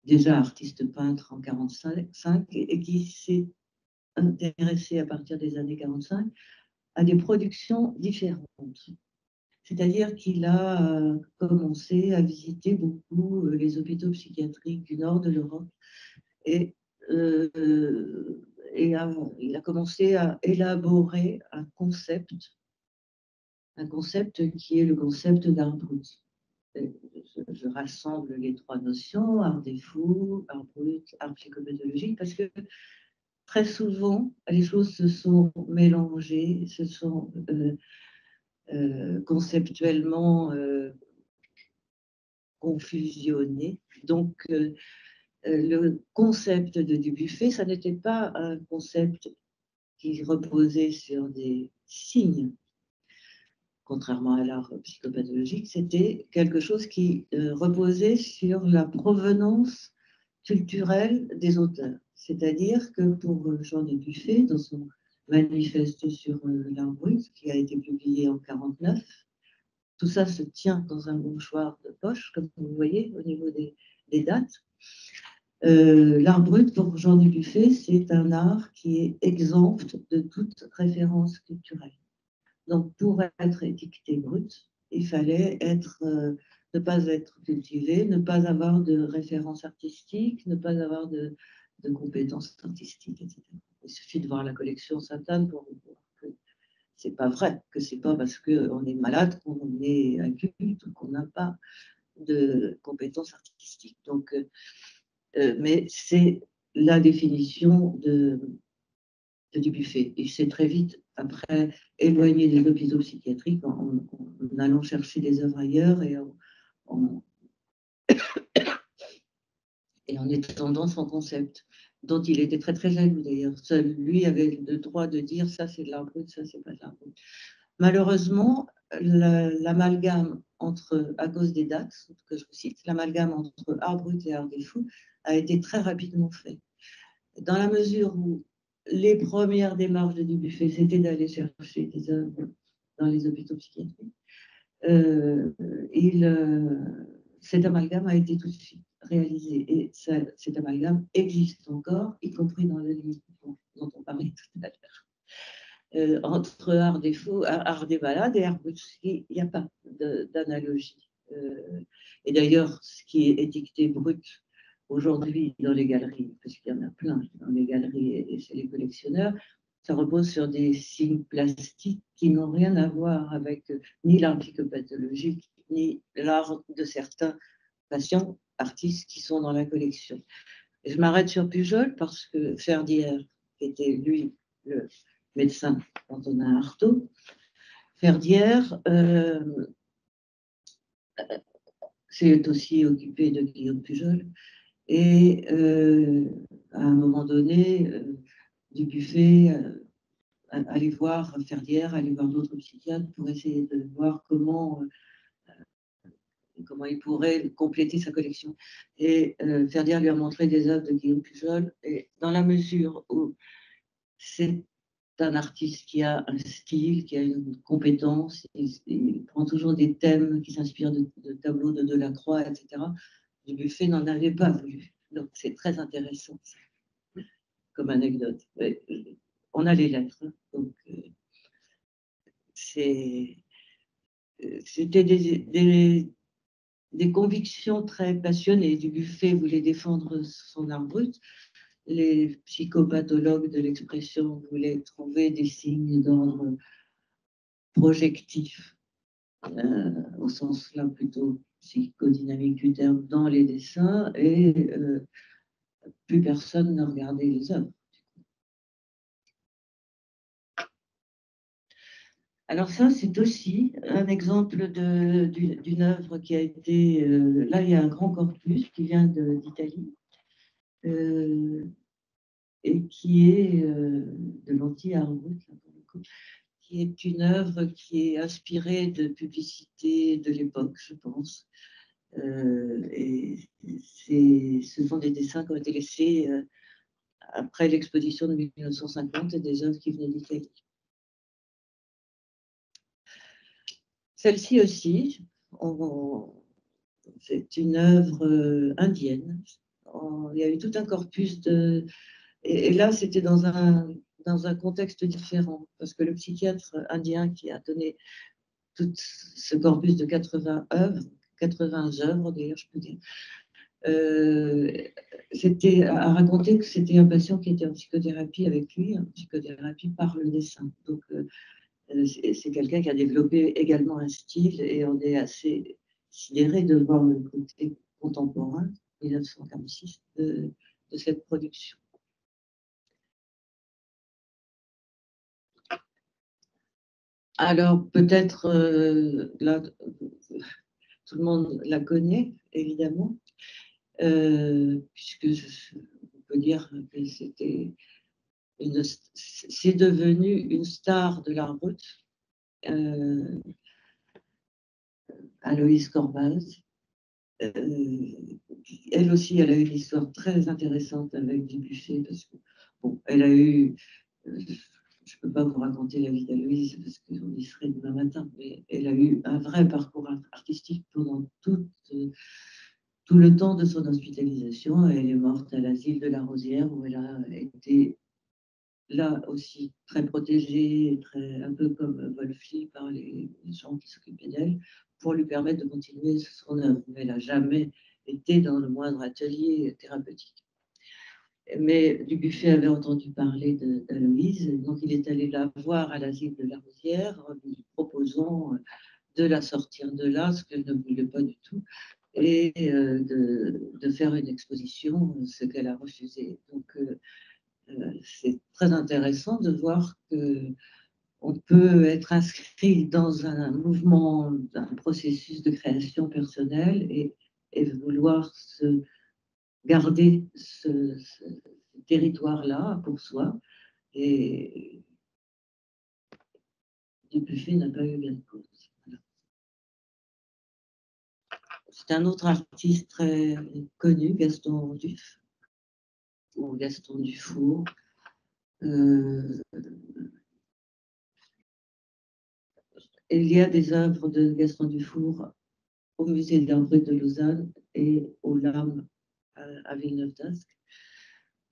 déjà artiste peintre en 1945 et qui s'est intéressé à partir des années 45 à des productions différentes. C'est-à-dire qu'il a commencé à visiter beaucoup les hôpitaux psychiatriques du nord de l'Europe et il a commencé à élaborer un concept qui est le concept d'art brut. Je rassemble les trois notions, art des fous, art brut, art psychopathologique, parce que très souvent, les choses se sont mélangées, se sont conceptuellement confusionnées. Donc, le concept de Dubuffet, ça n'était pas un concept qui reposait sur des signes, contrairement à l'art psychopathologique, c'était quelque chose qui reposait sur la provenance culturelle des auteurs. C'est-à-dire que pour Jean Dubuffet, dans son manifeste sur l'art brut, qui a été publié en 1949, tout ça se tient dans un mouchoir de poche, comme vous voyez au niveau des dates. L'art brut, pour Jean Dubuffet, c'est un art qui est exempt de toute référence culturelle. Donc, pour être étiqueté brut, il fallait ne pas être cultivé, ne pas avoir de référence artistique, ne pas avoir de compétences artistiques, etc. Il suffit de voir la collection Sainte-Anne pour voir que c'est pas vrai, que c'est pas parce qu'on est malade qu'on est inculte ou qu'on n'a pas de compétences artistiques. Donc, mais c'est la définition de Dubuffet. Il s'est très vite, après, éloigné des hôpitaux psychiatriques en allant chercher des œuvres ailleurs et en étendant son concept, dont il était très très jaloux d'ailleurs. Seul lui avait le droit de dire ça c'est de l'art brut, ça c'est pas de l'art brut. Malheureusement, l'amalgame à cause des dates que je vous cite, l'amalgame entre art brut et art des fous a été très rapidement fait. Dans la mesure où les premières démarches de Dubuffet, c'était d'aller chercher des œuvres dans les hôpitaux psychiatriques, cet amalgame a été tout de suite réalisé. Et cet amalgame existe encore, y compris dans le livre dont on parlait tout à l'heure. Entre art des fous, art des malades et art brut, il n'y a pas d'analogie. Et d'ailleurs, ce qui est étiqueté brut aujourd'hui dans les galeries, parce qu'il y en a plein dans les galeries et chez les collectionneurs, ça repose sur des signes plastiques qui n'ont rien à voir avec ni l'art psychopathologique, ni l'art de certains patients, artistes qui sont dans la collection. Et je m'arrête sur Pujol parce que Ferdière, qui était lui le médecin Antonin Artaud, Ferdière s'est aussi occupé de Guillaume Pujol. Et à un moment donné, Dubuffet allait voir Ferdière, allait voir d'autres psychiatres pour essayer de voir comment il pourrait compléter sa collection. Et Ferdière lui a montré des œuvres de Guillaume Pujol. Et dans la mesure où c'est un artiste qui a un style, qui a une compétence, il prend toujours des thèmes qui s'inspirent de tableaux de Delacroix, etc. Dubuffet n'en avait pas voulu. Donc c'est très intéressant comme anecdote. On a les lettres. Hein. Donc c'était des convictions très passionnées. Dubuffet voulait défendre son art brut. Les psychopathologues de l'expression voulaient trouver des signes d'ordre projectif, au sens là plutôt psychodynamique du terme, dans les dessins, et plus personne ne regardait les œuvres. Alors ça, c'est aussi un exemple d'une œuvre qui a été... là, il y a un grand corpus qui vient d'Italie et qui est de l'anti-art brut, qui est une œuvre qui est inspirée de publicités de l'époque, je pense. Et ce sont des dessins qui ont été laissés après l'exposition de 1950 et des œuvres qui venaient d'Italie. Celle-ci aussi, c'est une œuvre indienne. Il y a eu tout un corpus de... Et là, c'était dans un contexte différent, parce que le psychiatre indien qui a donné tout ce corpus de 80 œuvres d'ailleurs, je peux dire, a raconté que c'était un patient qui était en psychothérapie avec lui, en psychothérapie par le dessin. Donc, c'est quelqu'un qui a développé également un style et on est assez sidéré de voir le côté contemporain, 1946, de cette production. Alors, peut-être, là, tout le monde la connaît, évidemment, puisque on peut dire que c'est devenu une star de l'art brut, Aloïse Corbaz. Elle aussi, elle a eu une histoire très intéressante avec Dubuffet, parce que, bon, elle a eu... je ne peux pas vous raconter la vie d'Aloïse parce qu'on y serait demain matin, mais elle a eu un vrai parcours artistique pendant tout le temps de son hospitalisation. Elle est morte à l'asile de la Rosière où elle a été là aussi très protégée, un peu comme Wolfie par les gens qui s'occupaient d'elle, pour lui permettre de continuer son œuvre. Mais elle n'a jamais été dans le moindre atelier thérapeutique. Mais Dubuffet avait entendu parler d'Aloïse, donc il est allé la voir à l'asile de la Rosière, lui proposant de la sortir de là, ce qu'elle ne voulait pas du tout, et de faire une exposition, ce qu'elle a refusé. Donc c'est très intéressant de voir qu'on peut être inscrit dans un mouvement, un processus de création personnelle et vouloir se garder ce territoire-là pour soi. Et Dubuffet n'a pas eu bien de cause. Voilà. C'est un autre artiste très connu, Gaston Duff, ou Gaston Dufour. Il y a des œuvres de Gaston Dufour au musée d'art brut de Lausanne et au LAM à Villeneuve-d'Ascq.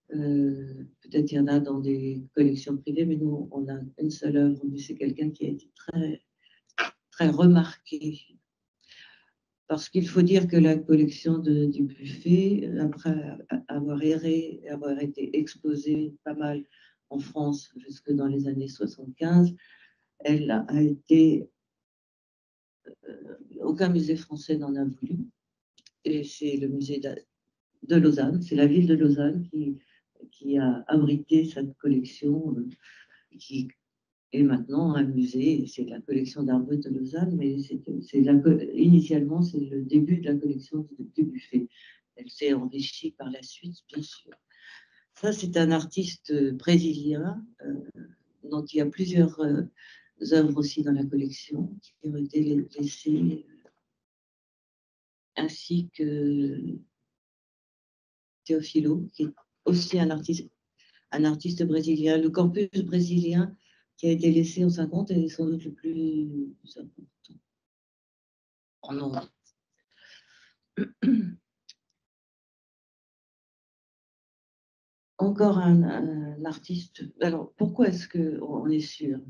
Peut-être il y en a dans des collections privées, mais nous, on a une seule œuvre, mais c'est quelqu'un qui a été très, très remarqué Parce qu'il faut dire que la collection du Buffet, après avoir erré, avoir été exposée pas mal en France jusque dans les années 75, elle a été... aucun musée français n'en a voulu. Et c'est le musée de Lausanne, c'est la ville de Lausanne qui a abrité cette collection, qui est maintenant un musée. C'est la collection d'art brut de Lausanne, mais initialement, c'est le début de la collection du Buffet. Elle s'est enrichie par la suite, bien sûr. Ça, c'est un artiste brésilien dont il y a plusieurs œuvres aussi dans la collection qui ont été laissées, ainsi que Teofilo, qui est aussi un artiste brésilien. Le corpus brésilien qui a été laissé en 50 est sans doute le plus important en nombre. Encore un artiste. Alors, pourquoi est-ce qu'on est sûr?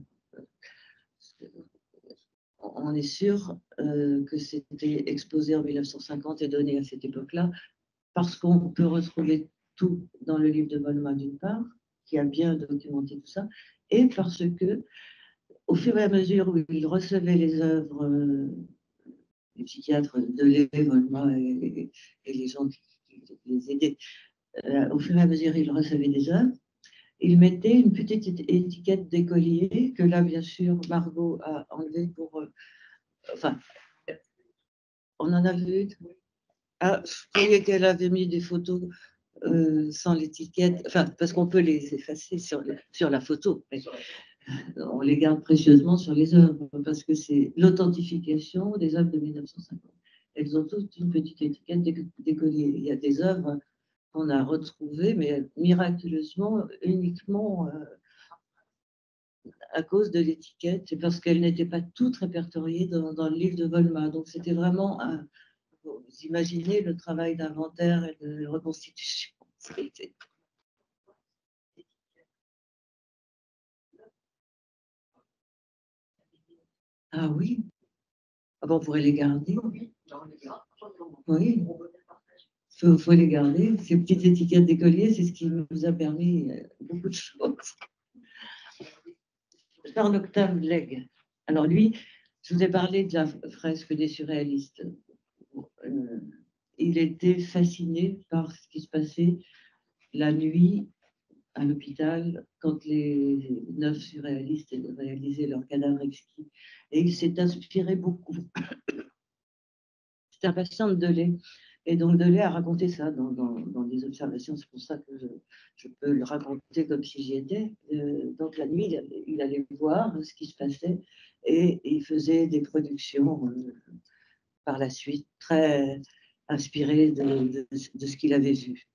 On est sûr que c'était exposé en 1950 et donné à cette époque-là, parce qu'on peut retrouver tout dans le livre de Volma, d'une part, qui a bien documenté tout ça, et parce que, au fur et à mesure où il recevait les œuvres des psychiatres de Lévé, Volma et les gens qui les aidaient, au fur et à mesure il recevait des œuvres, il mettait une petite étiquette d'écolier que là, bien sûr, Margot a enlevée pour... enfin, on en a vu. Ah, je croyais qu'elle avait mis des photos sans l'étiquette, enfin, parce qu'on peut les effacer sur la photo, mais on les garde précieusement sur les œuvres, parce que c'est l'authentification des œuvres de 1950. Elles ont toutes une petite étiquette d'écolier. Il y a des œuvres qu'on a retrouvées, mais miraculeusement, uniquement à cause de l'étiquette, c'est parce qu'elles n'étaient pas toutes répertoriées dans le livre de Volma. Donc c'était vraiment vous imaginez le travail d'inventaire et de reconstitution. Ah oui, ah bon, on pourrait les garder. Oui, il faut les garder. Ces petites étiquettes d'écoliers, c'est ce qui nous a permis beaucoup de choses. Charles-Octave Legge. Alors lui, je vous ai parlé de la fresque des surréalistes. Il était fasciné par ce qui se passait la nuit à l'hôpital quand les 9 surréalistes réalisaient leur cadavre exquis. Et il s'est inspiré beaucoup. C'est un patient de Delay. Et donc Delay a raconté ça dans des observations. C'est pour ça que je peux le raconter comme si j'y étais. Donc la nuit, il allait voir ce qui se passait et il faisait des productions par la suite très inspirées de ce qu'il avait vu.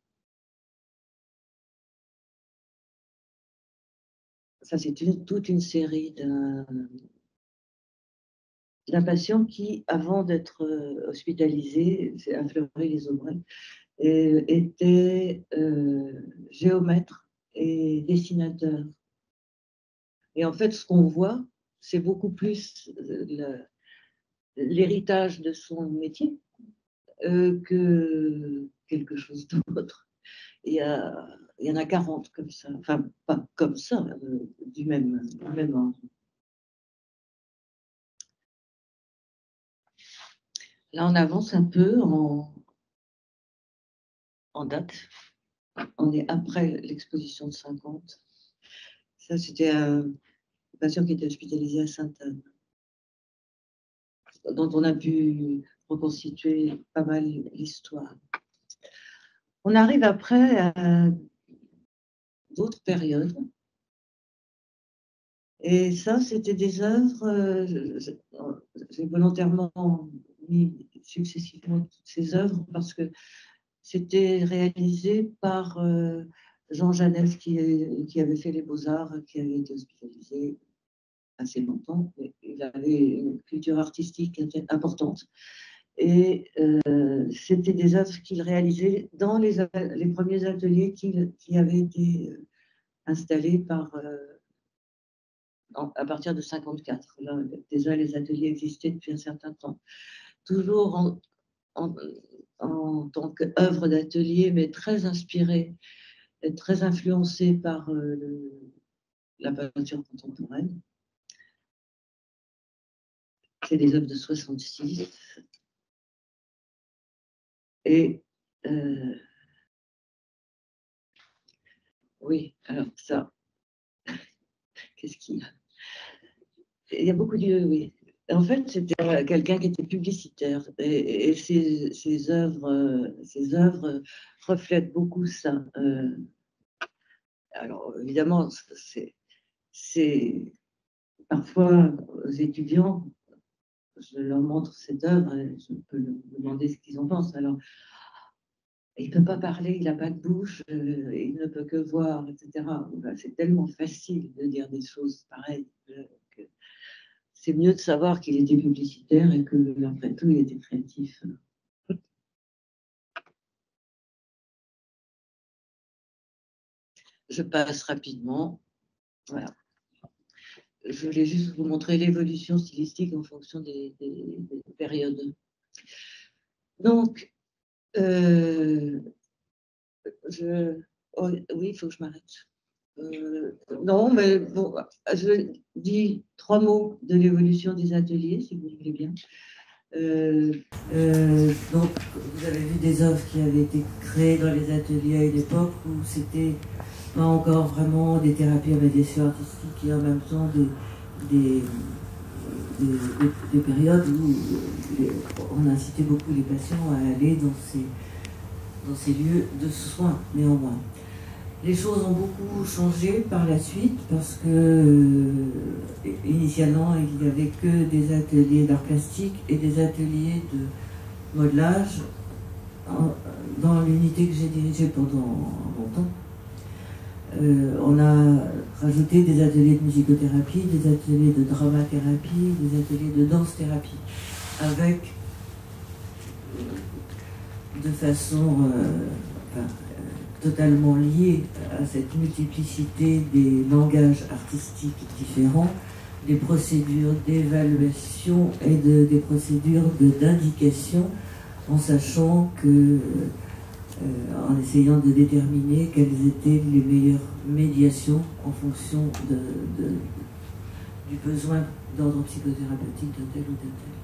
Ça, c'est toute une série d'un patient qui, avant d'être hospitalisé, à Fleury-les-Aubrais, était géomètre et dessinateur. Et en fait, ce qu'on voit, c'est beaucoup plus l'héritage de son métier que quelque chose d'autre. Il y en a 40 comme ça, enfin, pas comme ça, du même ordre. Là, on avance un peu en date. On est après l'exposition de 50. Ça, c'était un patient qui était hospitalisé à Sainte-Anne, dont on a pu reconstituer pas mal l'histoire. On arrive après à d'autres périodes. Et ça, c'était des œuvres, j'ai volontairement mis successivement toutes ces œuvres parce que c'était réalisé par Jean Janès qui avait fait les Beaux-Arts, qui avait été hospitalisé assez longtemps. Mais il avait une culture artistique importante. Et c'était des œuvres qu'il réalisait dans les premiers ateliers qui avaient été installés à partir de 1954. Là, déjà, les ateliers existaient depuis un certain temps. Toujours en tant qu'œuvre d'atelier, mais très inspirée et très influencée par la peinture contemporaine. C'est des œuvres de 66. Et oui, alors ça, qu'est-ce qu'il y a? Il y a beaucoup de... Oui. En fait, c'était quelqu'un qui était publicitaire et ses œuvres reflètent beaucoup ça. Alors, évidemment, c'est parfois aux étudiants, je leur montre cette œuvre et je peux leur demander ce qu'ils en pensent. Alors, il ne peut pas parler, il n'a pas de bouche, il ne peut que voir, etc. C'est tellement facile de dire des choses pareilles. C'est mieux de savoir qu'il était publicitaire et que, après tout, il était créatif. Je passe rapidement. Voilà. Je voulais juste vous montrer l'évolution stylistique en fonction des périodes. Donc, oh, oui, il faut que je m'arrête. Non, mais bon, je dis 3 mots de l'évolution des ateliers, si vous voulez bien. Donc, vous avez vu des œuvres qui avaient été créées dans les ateliers à une époque où c'était pas encore vraiment des thérapies à médiation artistique et en même temps des périodes où on incitait beaucoup les patients à aller dans ces lieux de soins, néanmoins. Les choses ont beaucoup changé par la suite parce que initialement il n'y avait que des ateliers d'art plastique et des ateliers de modelage dans l'unité que j'ai dirigée pendant longtemps. On a rajouté des ateliers de musicothérapie, des ateliers de dramathérapie, des ateliers de danse-thérapie avec de façon totalement liée à cette multiplicité des langages artistiques différents, des procédures d'évaluation et des procédures d'indication, en sachant que, en essayant de déterminer quelles étaient les meilleures médiations en fonction du besoin d'ordre psychothérapeutique d'un tel ou d'un tel.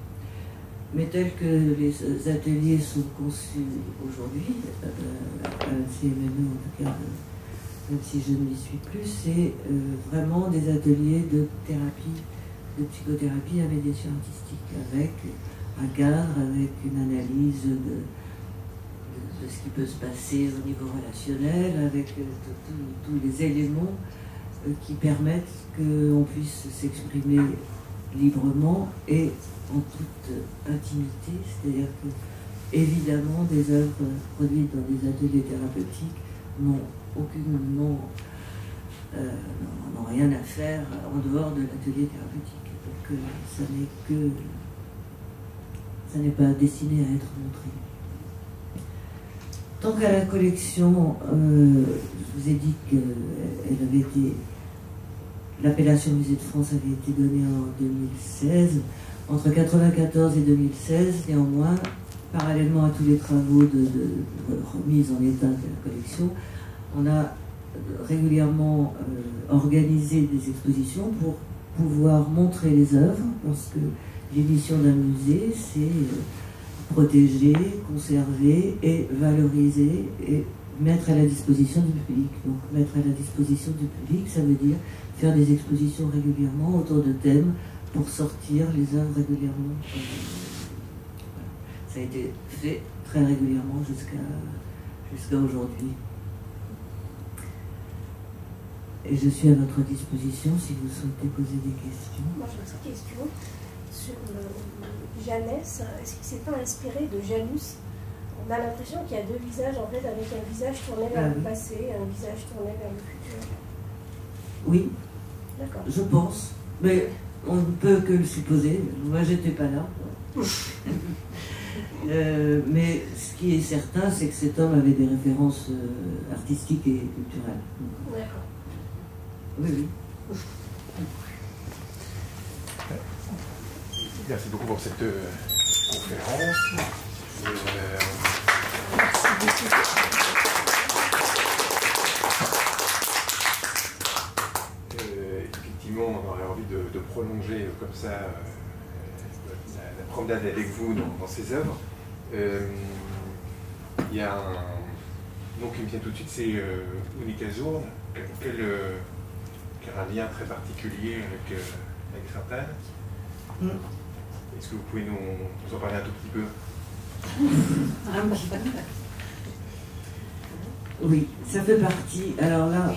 Mais tels que les ateliers sont conçus aujourd'hui, à la CMME en tout cas, même si je ne m'y suis plus, c'est vraiment des ateliers de thérapie, de psychothérapie à médiation artistique, avec un cadre, avec une analyse de ce qui peut se passer au niveau relationnel, avec tous les éléments qui permettent qu'on puisse s'exprimer librement et en toute intimité, c'est-à-dire que évidemment des œuvres produites dans des ateliers thérapeutiques n'ont rien à faire en dehors de l'atelier thérapeutique. Donc ça n'est pas destiné à être montré. Tant qu'à la collection, je vous ai dit qu'elle avait été, l'appellation Musée de France avait été donnée en 2016. Entre 1994 et 2016, néanmoins, parallèlement à tous les travaux de remise en état de la collection, on a régulièrement organisé des expositions pour pouvoir montrer les œuvres, parce que l'émission d'un musée, c'est protéger, conserver et valoriser et mettre à la disposition du public. Donc mettre à la disposition du public, ça veut dire faire des expositions régulièrement autour de thèmes pour sortir les œuvres régulièrement. Voilà. Ça a été fait très régulièrement jusqu'à aujourd'hui. Et je suis à votre disposition si vous souhaitez poser des questions. Moi j'ai une petite question sur Janès. Est-ce qu'il ne s'est pas inspiré de Janus? On a l'impression qu'il y a 2 visages en fait, avec un visage tourné vers le passé et un visage tourné vers le futur. Oui, d'accord. Je pense. Mais on ne peut que le supposer. Moi, j'étais pas là. Mais ce qui est certain, c'est que cet homme avait des références artistiques et culturelles. D'accord. Oui, oui. Merci beaucoup pour cette conférence. Effectivement, on aurait envie de prolonger comme ça la promenade avec vous dans ces œuvres. Il y a un nom qui me vient tout de suite, c'est Unikazur, qui a un lien très particulier avec Sainte-Anne. Est-ce que vous pouvez nous en parler un tout petit peu? Oui, ça fait partie. Alors là,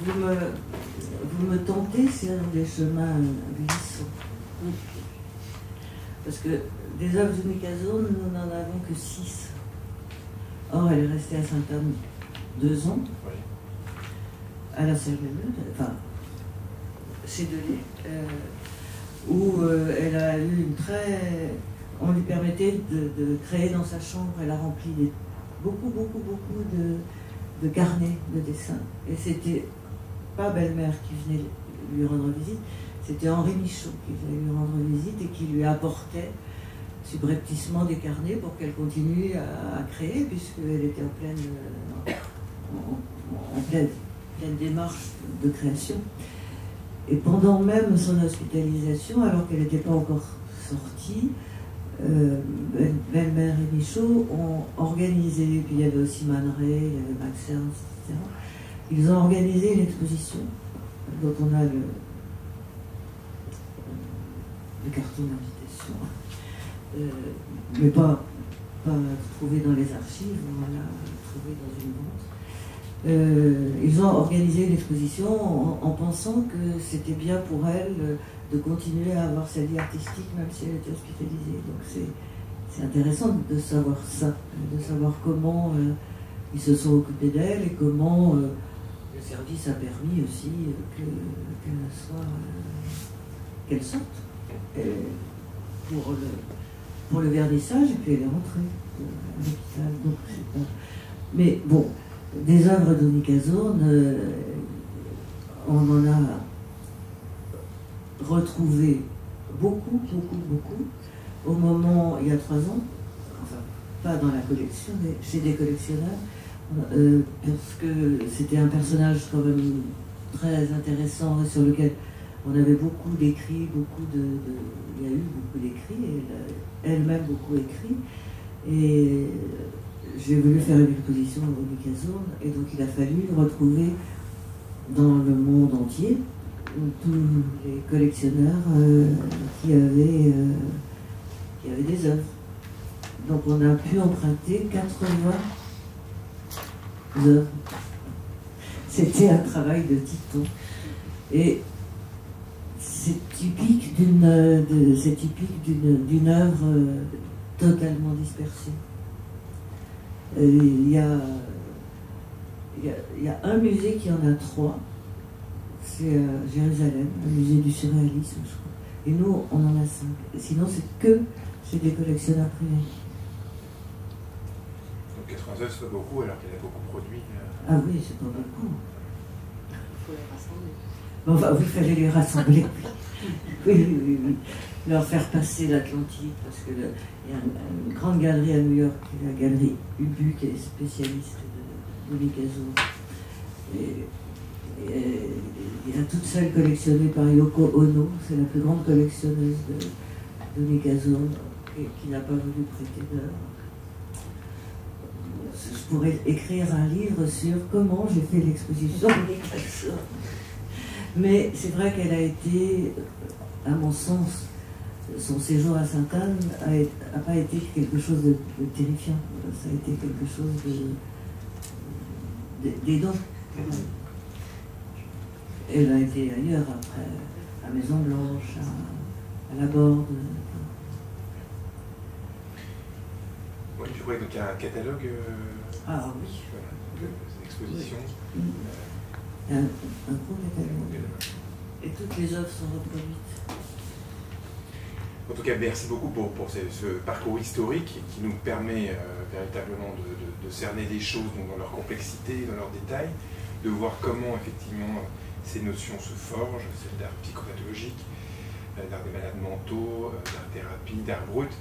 vous me tentez sur des chemins glissants. Parce que des œuvres d'Unikazur, nous n'en avons que 6. Or, elle est restée à Sainte-Anne 2 ans, Oui. à la Cervelle, enfin, chez Delay, où elle a eu une très... On lui permettait de créer dans sa chambre, elle a rempli beaucoup de carnets de dessins. Et c'était pas Belle-Mère qui venait lui rendre visite, c'était Henri Michaud qui venait lui rendre visite et qui lui apportait subrepticement des carnets pour qu'elle continue à créer, puisqu'elle était en pleine démarche de création. Et pendant même son hospitalisation, alors qu'elle n'était pas encore sortie, Belle-Mère et Michaud ont organisé, puis il y avait aussi Man Ray, il y avait Max Ernst, etc. Ils ont organisé une exposition dont on a le carton d'invitation, mais pas trouvé dans les archives, on l'a trouvé dans une vente. Ils ont organisé une exposition en pensant que c'était bien pour elle de continuer à avoir sa vie artistique même si elle était hospitalisée. Donc c'est intéressant de savoir ça, de savoir comment ils se sont occupés d'elle et comment le service a permis aussi qu'elle sorte pour le vernissage, et puis elle est rentrée à l'hôpital. Donc c'est pas... Mais bon, des œuvres d'Unikazur, on en a retrouvé beaucoup, au moment, il y a 3 ans, enfin, pas dans la collection, mais chez des collectionneurs, parce que c'était un personnage quand même très intéressant et sur lequel on avait beaucoup d'écrits, il y a eu beaucoup d'écrits, et elle-même beaucoup écrit, et j'ai voulu faire une exposition à Unikazur, et donc il a fallu retrouver dans le monde entier tous les collectionneurs qui avaient des œuvres. Donc on a pu emprunter 80 œuvres. C'était un travail de titan. Et c'est typique d'une œuvre totalement dispersée. Il y a un musée qui en a 3. C'est à Jérusalem, un musée du surréalisme, je crois. Et nous, on en a 5. Et sinon, c'est que chez des collectionneurs privés. Donc 80 œuvres, c'est pas beaucoup, alors qu'il a beaucoup produit. Ah oui, c'est pas beaucoup. Il faut les rassembler. Enfin, oui, il fallait les rassembler. Oui. Leur faire passer l'Atlantique, parce qu'il y a une grande galerie à New York, qui est la galerie Ubu, qui est spécialiste d'Unikazur. Et il a toute seule collectivonnée par Yoko Ono, c'est la plus grande collectionneuse d'Unikazur, qui n'a pas voulu prêter d'œuvres. Je pourrais écrire un livre sur comment j'ai fait l'exposition d'Unikazur. Mais c'est vrai qu'elle a été, à mon sens, son séjour à Sainte-Anne n'a pas été quelque chose de terrifiant. Ça a été quelque chose d'aidant. Elle a été ailleurs après, à Maison Blanche, à la Borde. Oui, je crois qu'il y a un catalogue. Ah oui. D'exposition. Oui. Un gros catalogue. Et toutes les œuvres sont reproduites. En tout cas, merci beaucoup pour ce parcours historique qui nous permet véritablement de cerner des choses dans leur complexité, dans leurs détails, de voir comment effectivement ces notions se forgent, celles d'art psychopathologique, d'art des malades mentaux, d'art thérapie, d'art brut,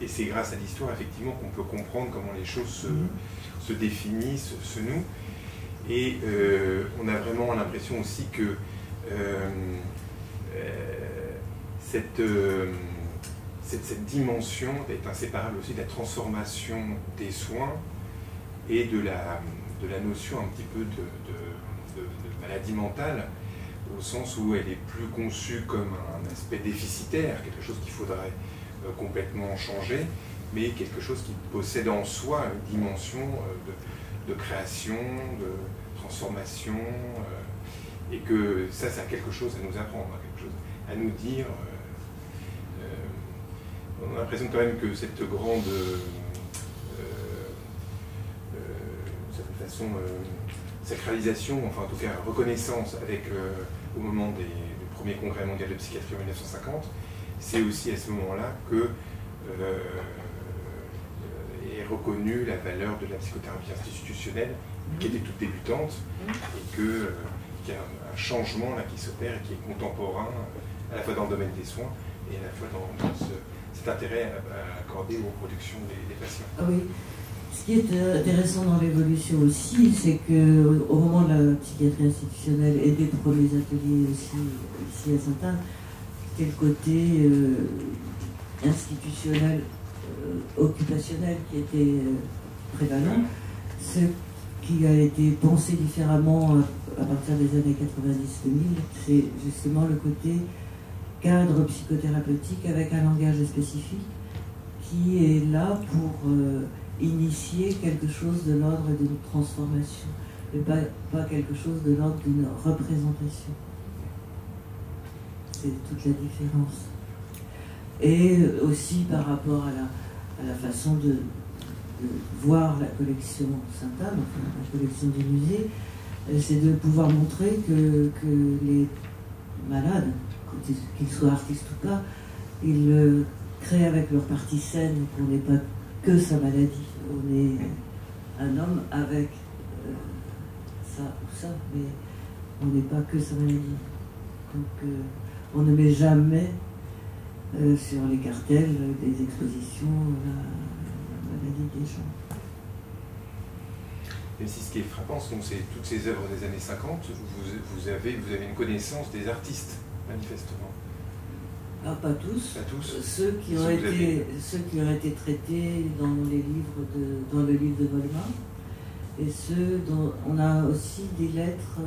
Et c'est grâce à l'histoire, effectivement, qu'on peut comprendre comment les choses se définissent, se nouent. Et on a vraiment l'impression aussi que cette dimension est inséparable aussi de la transformation des soins et de la notion un petit peu de maladie mentale, au sens où elle est plus conçue comme un aspect déficitaire, quelque chose qu'il faudrait complètement changer, mais quelque chose qui possède en soi une dimension de création, de transformation, et que ça a quelque chose à nous apprendre, quelque chose à nous dire. On a l'impression quand même que cette grande sacralisation, enfin en tout cas reconnaissance avec au moment du premier congrès mondial de psychiatrie en 1950, c'est aussi à ce moment-là que est reconnue la valeur de la psychothérapie institutionnelle, qui était toute débutante, et qu'il y a un changement là qui s'opère et qui est contemporain, à la fois dans le domaine des soins et à la fois dans cet intérêt accordé aux productions des patients. Ah oui. Ce qui est intéressant dans l'évolution aussi, c'est qu'au moment de la psychiatrie institutionnelle et des premiers ateliers aussi ici à Sainte-Anne, c'était le côté institutionnel, occupationnel qui était prévalent. Ce qui a été pensé différemment à partir des années 90-2000, c'est justement le côté cadre psychothérapeutique avec un langage spécifique qui est là pour initier quelque chose de l'ordre d'une transformation, et pas quelque chose de l'ordre d'une représentation. C'est toute la différence. Et aussi par rapport à la façon de voir la collection Sainte-Anne, enfin la collection du musée, c'est de pouvoir montrer que les malades, qu'ils soient artistes ou pas, ils créent avec leur partie saine, qu'on n'est pas que sa maladie. On est un homme avec ça ou ça, mais on n'est pas que sa maladie. Donc on ne met jamais sur les cartels des expositions la maladie des gens. Même si ce qui est frappant, c'est toutes ces œuvres des années 50, vous avez une connaissance des artistes, manifestement. Ah, pas tous. Pas tous. Ceux qui ont été traités dans le livre de Volmar, et ceux dont on a aussi des lettres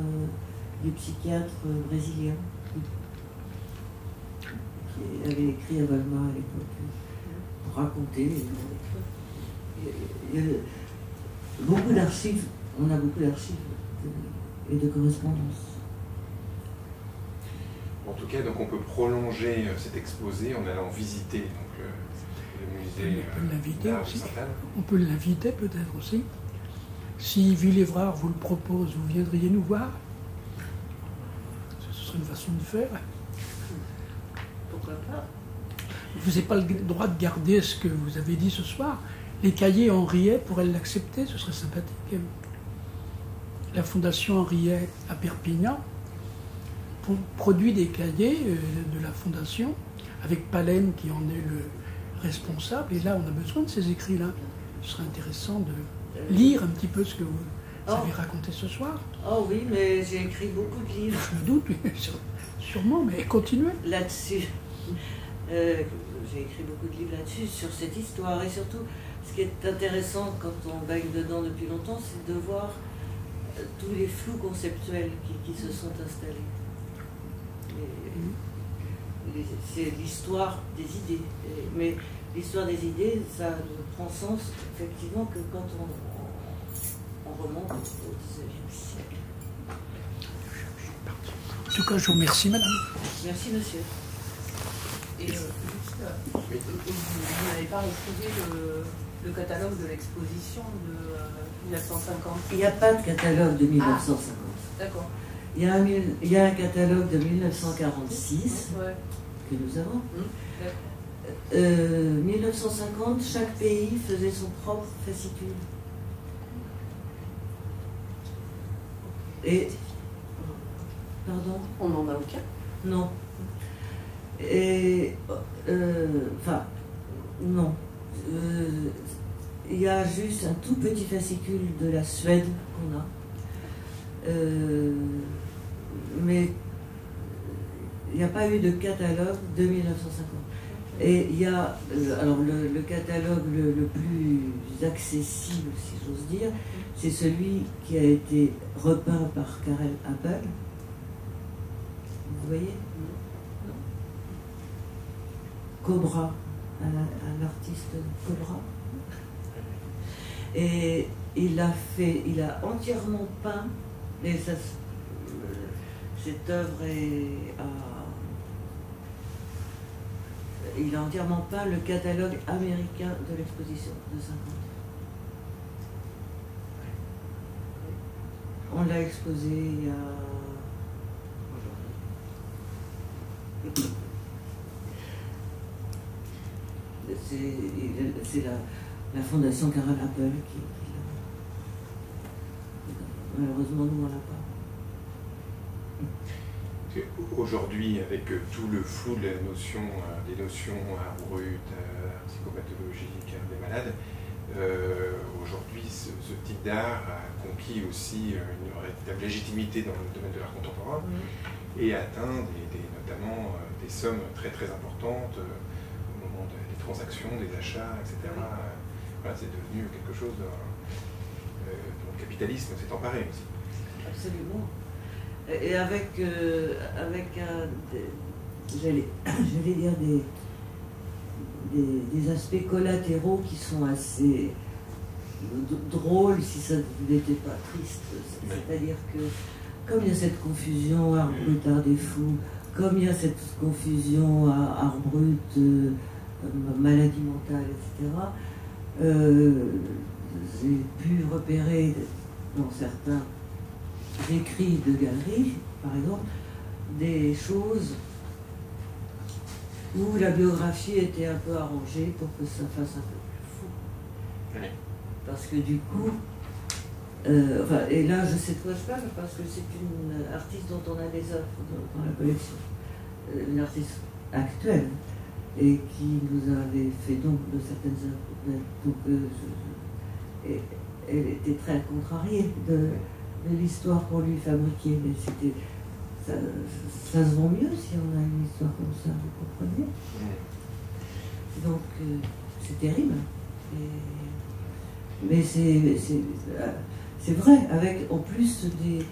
du psychiatre brésilien qui avait écrit à Volmar à l'époque pour raconter. Il y a beaucoup d'archives, on a beaucoup d'archives et de correspondances. En tout cas, donc on peut prolonger cet exposé en allant visiter donc, le musée d'art de Sainte-Anne. On peut l'inviter peut-être aussi. Si Villévrard vous le propose, vous viendriez nous voir. Ce serait une façon de faire. Pourquoi pas? Vous n'avez pas le droit de garder ce que vous avez dit ce soir. Les cahiers Henriet pourraient l'accepter, ce serait sympathique. La Fondation Henriet à Perpignan produit des cahiers de la Fondation, avec Palen qui en est le responsable, et là on a besoin de ces écrits-là. Ce serait intéressant de lire un petit peu ce que vous avez raconté ce soir. Oh oui, mais j'ai écrit beaucoup de livres. Je me doute, sûrement, mais continuez. Là-dessus. J'ai écrit beaucoup de livres là-dessus, sur cette histoire, et surtout, ce qui est intéressant quand on baigne dedans depuis longtemps, c'est de voir tous les flous conceptuels qui se sont installés. C'est l'histoire des idées. Mais l'histoire des idées, ça ne prend sens effectivement que quand on remonte au XIXe siècle. En tout cas, je vous remercie, madame. Merci, monsieur. Et vous n'avez pas retrouvé le catalogue de l'exposition de 1950? Il n'y a pas de catalogue de 1950. D'accord. Il y a un catalogue de 1946 que nous avons. 1950, chaque pays faisait son propre fascicule. Et... Pardon? On n'en a aucun? Non. Et... enfin, non. Il y a juste un tout petit fascicule de la Suède qu'on a. Mais il n'y a pas eu de catalogue de 1950. Et il y a, alors le catalogue le plus accessible, si j'ose dire, c'est celui qui a été repeint par Karel Appel. Vous voyez? Cobra, un artiste Cobra. Et il a entièrement peint, et ça, cette œuvre il a entièrement peint le catalogue américain de l'exposition de 50. On l'a exposé il y a... C'est la fondation Karel Appel qui l'a. Malheureusement, nous, on l'a pas. Aujourd'hui, avec tout le flou de des notions art brut, psychopathologique, des malades, aujourd'hui, ce type d'art a conquis aussi une véritable légitimité dans le domaine de l'art contemporain et atteint notamment des sommes très très importantes au moment des transactions, des achats, etc. Voilà, c'est devenu quelque chose dont le capitalisme s'est emparé aussi. Absolument. Et avec j'allais dire des aspects collatéraux qui sont assez drôles si ça n'était pas triste. C'est-à-dire que comme il y a cette confusion art brut, art des fous, comme il y a cette confusion art brut, maladie mentale, etc., j'ai pu repérer dans certains écrits de galeries, par exemple, des choses où la biographie était un peu arrangée pour que ça fasse un peu plus fou. Oui. Parce que du coup, et là je sais de quoi je parle parce que c'est une artiste dont on a des œuvres dans la collection, une artiste actuelle et qui nous avait fait donc de certaines œuvres. Donc, et elle était très contrariée de l'histoire qu'on lui fabriquait, mais ça se vend mieux si on a une histoire comme ça, vous comprenez? Donc c'est terrible. Mais c'est vrai, avec en plus des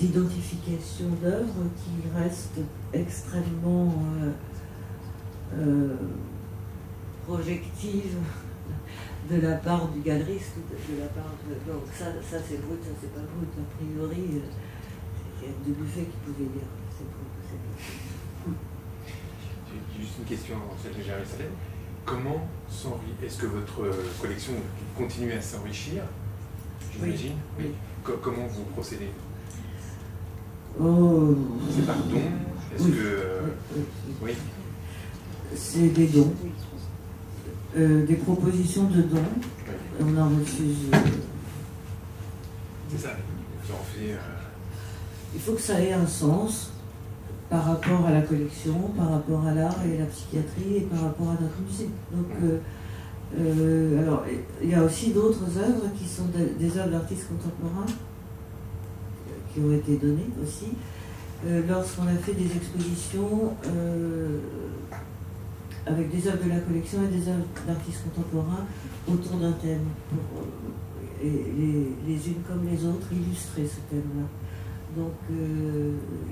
identifications d'œuvres qui restent extrêmement projectives de la part du galeriste, de la part donc ça c'est brut, ça c'est pas brut, a priori, il y a de Buffet qui pouvait dire c'est brut, c'est brut. Juste une question avant celle de Jérémy Salem. Comment est-ce que votre collection continue à s'enrichir, j'imagine? Oui. Comment vous procédez? C'est par don? Est-ce que... Oui. C'est des dons. Des propositions de dons. Oui. On en refuse. C'est ça, vous en faites... Il faut que ça ait un sens par rapport à la collection, par rapport à l'art et la psychiatrie et par rapport à notre musée. Donc, alors, il y a aussi d'autres œuvres qui sont des œuvres d'artistes contemporains qui ont été données aussi. Lorsqu'on a fait des expositions avec des œuvres de la collection et des œuvres d'artistes contemporains autour d'un thème, pour, et les unes comme les autres illustrer ce thème-là. Donc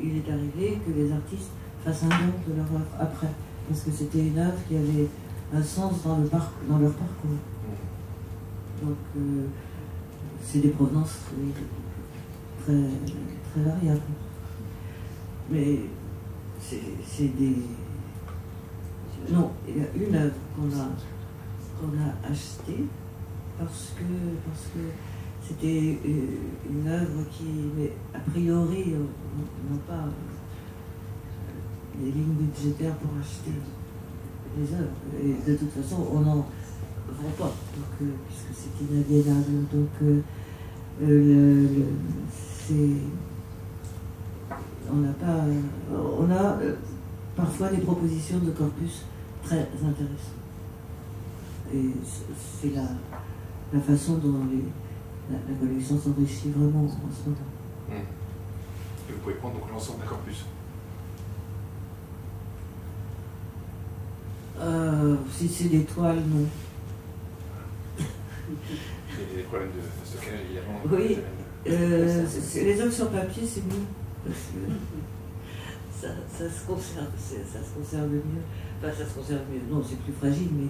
il est arrivé que les artistes fassent un don de leur œuvre après, parce que c'était une œuvre qui avait un sens dans leur parcours. Donc c'est des provenances très, très variables. Mais c'est des... Non, il y a une œuvre qu'on a achetée parce que c'était une œuvre qui, mais a priori, on n'a pas les lignes budgétaires pour acheter des œuvres. Et de toute façon, on n'en vend pas, donc, puisque c'est inaliénable. Donc, on a parfois des propositions de corpus très intéressant. Et c'est la façon dont la collection s'enrichit vraiment en ce moment. Et vous pouvez prendre donc l'ensemble d'un corpus. Si c'est des toiles, non. Il y a des problèmes de stockage, évidemment. Oui, les œuvres sur papier, c'est mieux. Parce que ça se conserve mieux. Enfin, ça se conserve mieux. Non, c'est plus fragile, mais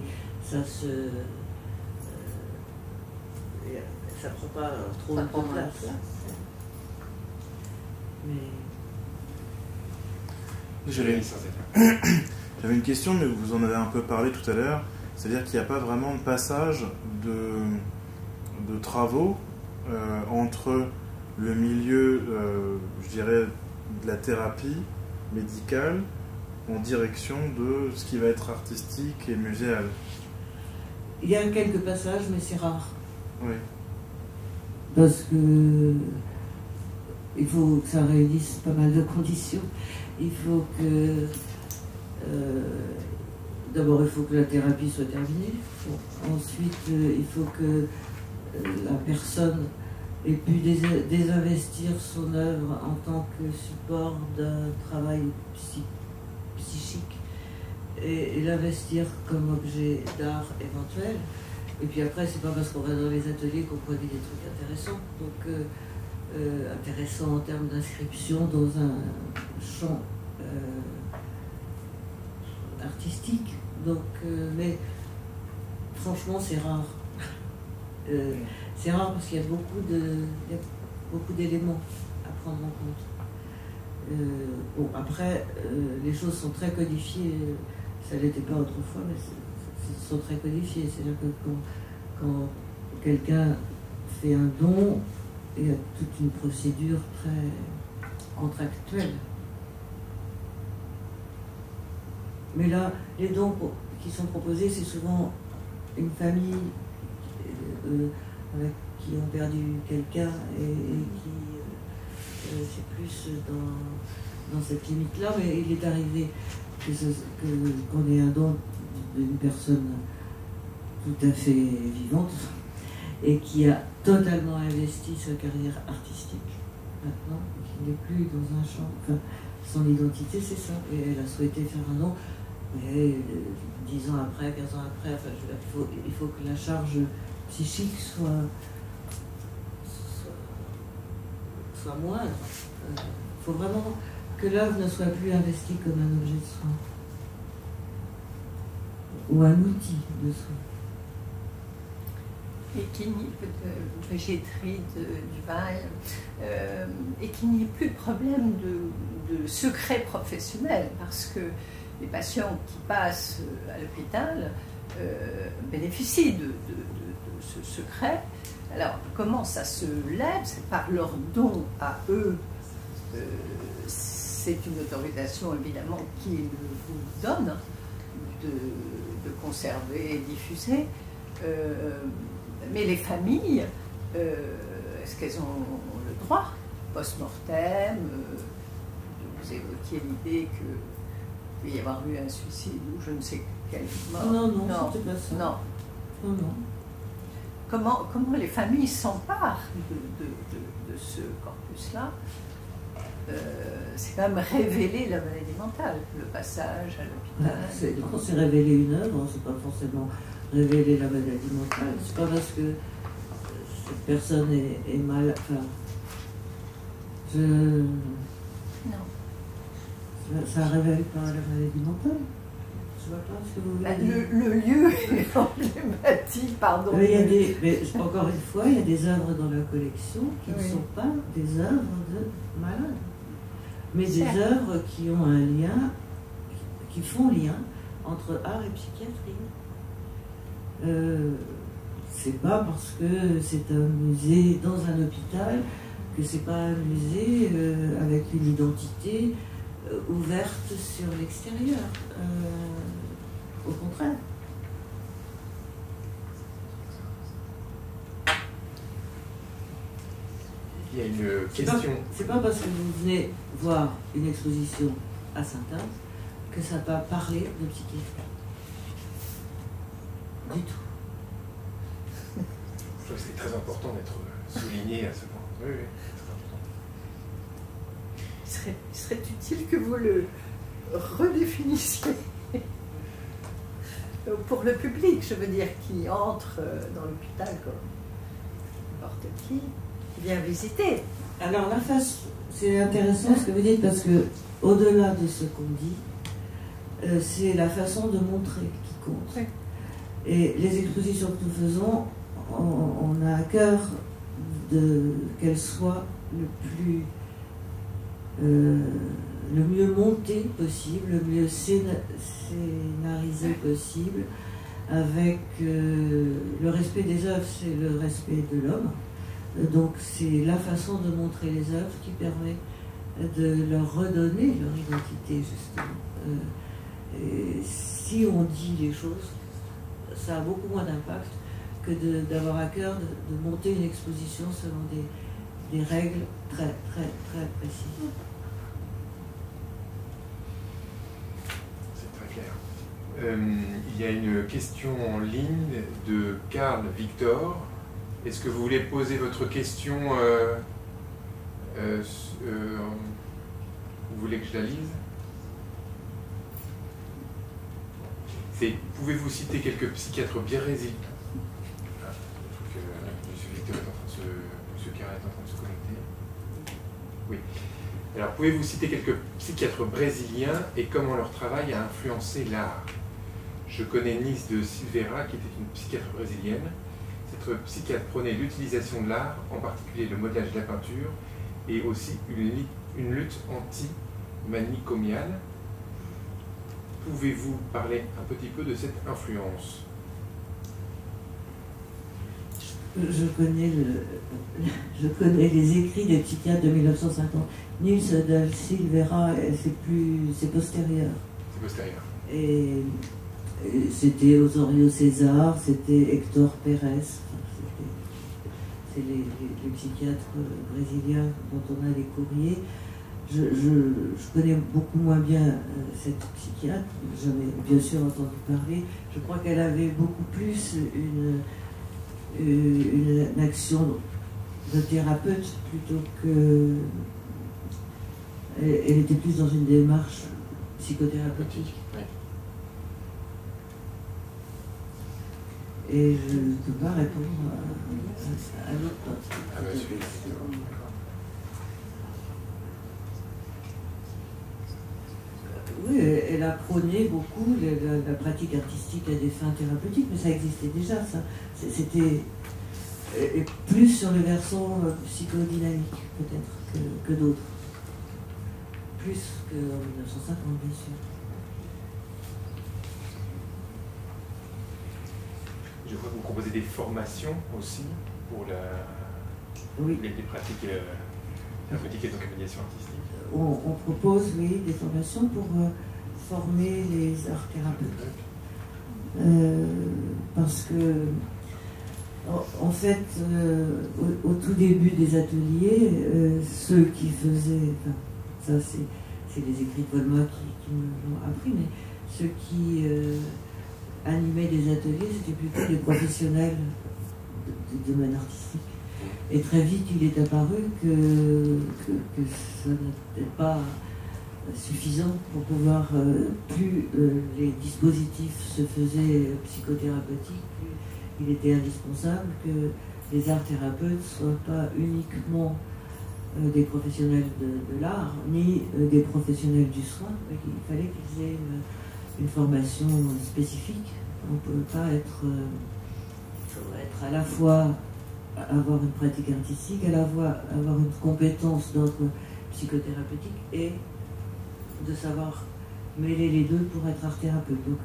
ça prend pas trop de place. Mais... J'avais une question, mais vous en avez un peu parlé tout à l'heure. C'est-à-dire qu'il n'y a pas vraiment de passage de travaux entre le milieu, je dirais, de la thérapie médicale en direction de ce qui va être artistique et muséal. Il y a quelques passages, mais c'est rare. Oui. Parce que il faut que ça réunisse pas mal de conditions. Il faut que... d'abord, il faut que la thérapie soit terminée. Ensuite, il faut que la personne ait pu désinvestir son œuvre en tant que support d'un travail psychique et l'investir comme objet d'art éventuel. Et puis après, c'est pas parce qu'on va dans les ateliers qu'on produit des trucs intéressants. Donc, intéressant en termes d'inscription dans un champ artistique. Donc, mais franchement, c'est rare. C'est rare parce qu'il y a beaucoup d'éléments à prendre en compte. Bon, après, les choses sont très codifiées. Ça ne l'était pas autrefois, mais sont très codifiées. C'est-à-dire que quand quelqu'un fait un don, il y a toute une procédure très contractuelle. Mais là, les dons qui sont proposés, c'est souvent une famille qui ont perdu quelqu'un et qui c'est plus dans cette limite-là, mais il est arrivé qu'on ait un don d'une personne tout à fait vivante et qui a totalement investi sa carrière artistique maintenant, qui n'est plus dans un champ. Enfin, son identité, c'est ça. Et elle a souhaité faire un don. Mais 10 ans après, 15 ans après, enfin, il faut que la charge psychique soit moindre. Il faut vraiment que l'œuvre ne soit plus investie comme un objet de soin ou un outil de soin. Et qu'il n'y ait de végéterie, du vin, et qu'il n'y ait plus de problème de secret professionnel, parce que les patients qui passent à l'hôpital bénéficient de ce secret. Alors, comment ça se lève? C'est par leur don à eux. C'est une autorisation, évidemment, qu'ils vous donnent de conserver et diffuser. Mais les familles, est-ce qu'elles ont le droit? Post-mortem, vous évoquiez l'idée qu'il peut y avoir eu un suicide ou je ne sais quelle mort. Non, c'était pas ça. Non. Comment les familles s'emparent de ce corpus-là? C'est quand même révéler la maladie mentale, le passage à l'hôpital. Quand c'est révéler une œuvre, c'est pas forcément révéler la maladie mentale. C'est pas parce que cette personne est mal. Enfin, non. Ça révèle pas la maladie mentale. Je vois pas ce que vous voulez dire. Le lieu est emblématique, pardon. Mais encore une fois, il y a des œuvres dans la collection qui ne sont pas des œuvres de malades, mais des œuvres qui ont un lien, qui font lien entre art et psychiatrie. C'est pas parce que c'est un musée dans un hôpital que c'est pas un musée avec une identité ouverte sur l'extérieur. Au contraire. Il y a une question. C'est pas parce que vous venez voir une exposition à Sainte-Anne que ça va parler de psychiatrie. du tout. Je trouve que c'est très important d'être souligné à ce point. Oui, oui, c'est très important. Il serait utile que vous le redéfinissiez pour le public, je veux dire, qui entre dans l'hôpital comme n'importe qui vient visiter. Alors la face, c'est intéressant ce que vous dites parce que au-delà de ce qu'on dit, c'est la façon de montrer qui compte. Oui. Et les expositions que nous faisons, on a à cœur qu'elles soient le mieux montées possible, le mieux scénarisées possible, avec le respect des œuvres, c'est le respect de l'homme. Donc c'est la façon de montrer les œuvres qui permet de leur redonner leur identité, justement. Et si on dit les choses, ça a beaucoup moins d'impact que d'avoir à cœur de monter une exposition selon des règles très, très, très précises. C'est très clair. Il y a une question en ligne de Karl Victor. Est-ce que vous voulez poser votre question vous voulez que je la lise? Pouvez-vous citer quelques psychiatres brésiliens? Monsieur Victor est en train de Monsieur Carré est en train de se connecter. Oui. Alors, pouvez-vous citer quelques psychiatres brésiliens et comment leur travail a influencé l'art? Je connais Nice de Silveira, qui était une psychiatre brésilienne. Cette psychiatre prônait l'utilisation de l'art, en particulier le modelage de la peinture, et aussi une lutte anti-manicomiale. Pouvez-vous parler un petit peu de cette influence? Je connais les écrits des psychiatres de 1950. Niels de Silveira, c'est postérieur. C'est postérieur. Et c'était Osorio César, c'était Hector Pérez. C'est les psychiatres brésiliens dont on a les courriers. Je connais beaucoup moins bien cette psychiatre, j'en ai bien sûr entendu parler. Je crois qu'elle avait beaucoup plus une action de thérapeute plutôt que... Elle était plus dans une démarche psychothérapeutique. Oui. Et je ne peux pas répondre à l'autre. Ah bah, oui, elle a prôné beaucoup la pratique artistique à des fins thérapeutiques, mais ça existait déjà, ça. C'était plus sur le versant psychodynamique, peut-être, que d'autres. Plus qu'en 1950, bien sûr. Je crois que vous proposez des formations aussi pour oui. les pratiques thérapeutiques et donc la médiation artistique. On propose, oui, des formations pour former les arts thérapeutes. Parce que, en fait, au tout début des ateliers, ceux qui faisaient, enfin, ça c'est les écrits de Volma qui me l'ont appris, mais ceux qui animaient des ateliers, c'était plutôt des professionnels du domaine artistique. Et très vite, il est apparu que ça n'était pas suffisant pour pouvoir, plus les dispositifs se faisaient psychothérapeutiques, plus il était indispensable que les arts thérapeutes ne soient pas uniquement des professionnels de l'art, ni des professionnels du soin, mais qu'il fallait qu'ils aient une formation spécifique. On ne peut pas être à la fois avoir une pratique artistique, à la fois avoir une compétence d'ordre psychothérapeutique et de savoir mêler les deux pour être art thérapeute. Donc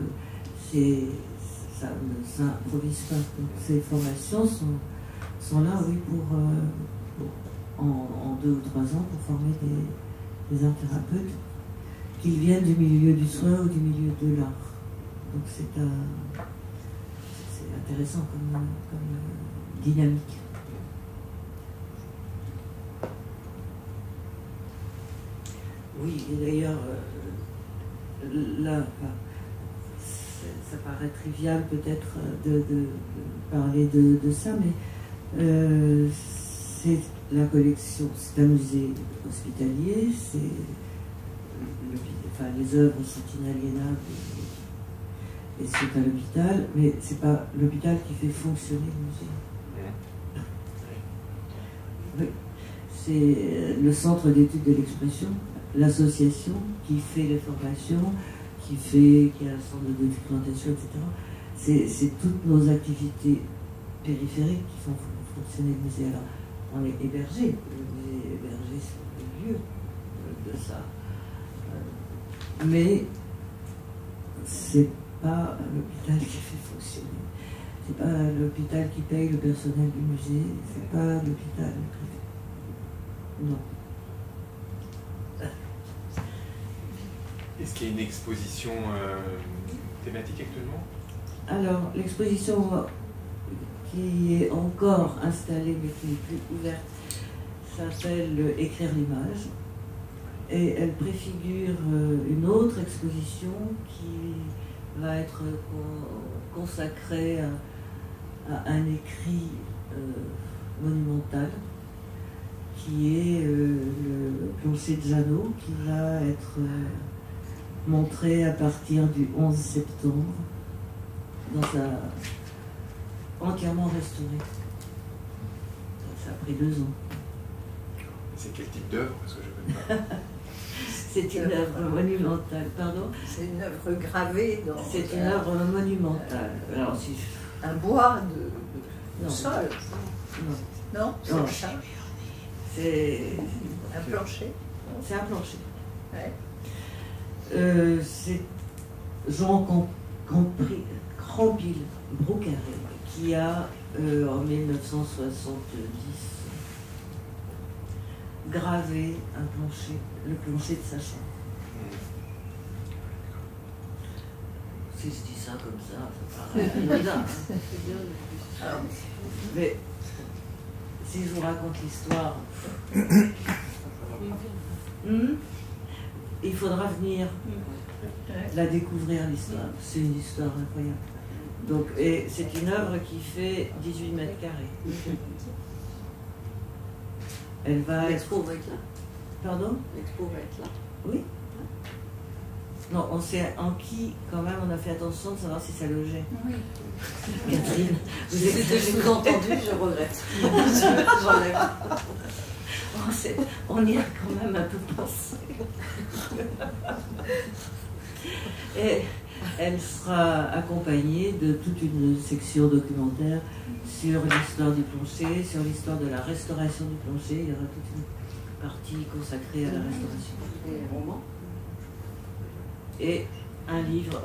ça ne s'improvise pas. Donc, ces formations sont là, oui, pour en 2 ou 3 ans pour former des art thérapeutes, qu'ils viennent du milieu du soin ou du milieu de l'art. Donc c'est intéressant comme dynamique. Oui, et d'ailleurs, là, ça paraît trivial peut-être de parler de ça, mais c'est la collection, c'est un musée hospitalier, les œuvres sont inaliénables et c'est à l'hôpital, mais c'est pas l'hôpital qui fait fonctionner le musée. Oui. C'est le centre d'études de l'expression, l'association qui fait les formations, qui a un centre de documentation, etc. C'est toutes nos activités périphériques qui font fonctionner le musée. Alors, on est hébergé, le musée est hébergé sur le lieu de ça. Mais c'est pas l'hôpital qui fait fonctionner. C'est pas l'hôpital qui paye le personnel du musée. C'est pas l'hôpital privé. Non. Est-ce qu'il y a une exposition thématique actuellement? Alors, l'exposition qui est encore installée mais qui n'est plus ouverte s'appelle Écrire l'image. Et elle préfigure une autre exposition qui va être consacrée à un écrit monumental qui est le plancher de Jeannot, qui va être montré à partir du 11 septembre, entièrement restauré. Ça a pris 2 ans. C'est quel type d'œuvre? Parce que je ne connais pas. C'est une œuvre monumentale, pardon? C'est une œuvre gravée dans... C'est une œuvre monumentale. Alors, si un bois de non. sol. Non. Non, non. C'est un plancher. C'est un plancher. Ouais. C'est Jean Crampil Broucaré qui a, en 1970, gravé un plancher, le plancher de sa chambre. Si je dis ça comme ça paraît anodin. Mais si je vous raconte l'histoire, il faudra venir la découvrir, l'histoire. C'est une histoire incroyable. Donc, et c'est une œuvre qui fait 18 mètres carrés. Elle va L'expo va être là. Pardon? L'expo va être là. Oui. Non, on s'est enquis quand même, on a fait attention de savoir si ça logeait. Oui. Catherine, vous avez entendu, je regrette. J'enlève. On y a quand même un peu pensé. Et elle sera accompagnée de toute une section documentaire sur l'histoire du plancher, sur l'histoire de la restauration du plancher. Il y aura toute une partie consacrée à la restauration. Et un roman. Et un livre.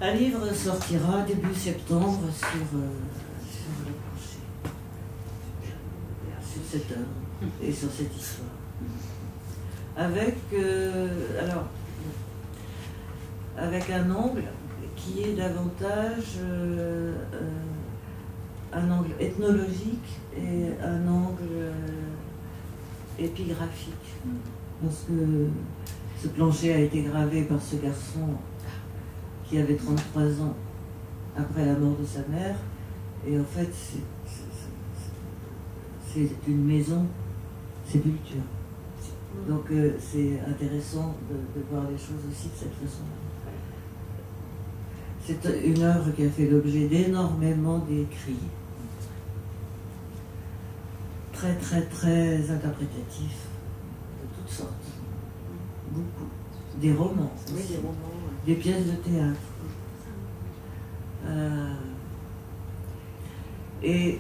Un livre sortira début septembre sur le plancher. Sur cette œuvre et sur cette histoire. Avec avec un angle qui est davantage un angle ethnologique et un angle épigraphique. Parce que ce plancher a été gravé par ce garçon qui avait 33 ans après la mort de sa mère. Et en fait, c'est une maison sépulture. Donc c'est intéressant de voir les choses aussi de cette façon-là. C'est une œuvre qui a fait l'objet d'énormément d'écrits, très très très interprétatifs, de toutes sortes, beaucoup, des romans, oui, des romans, des pièces de théâtre. Et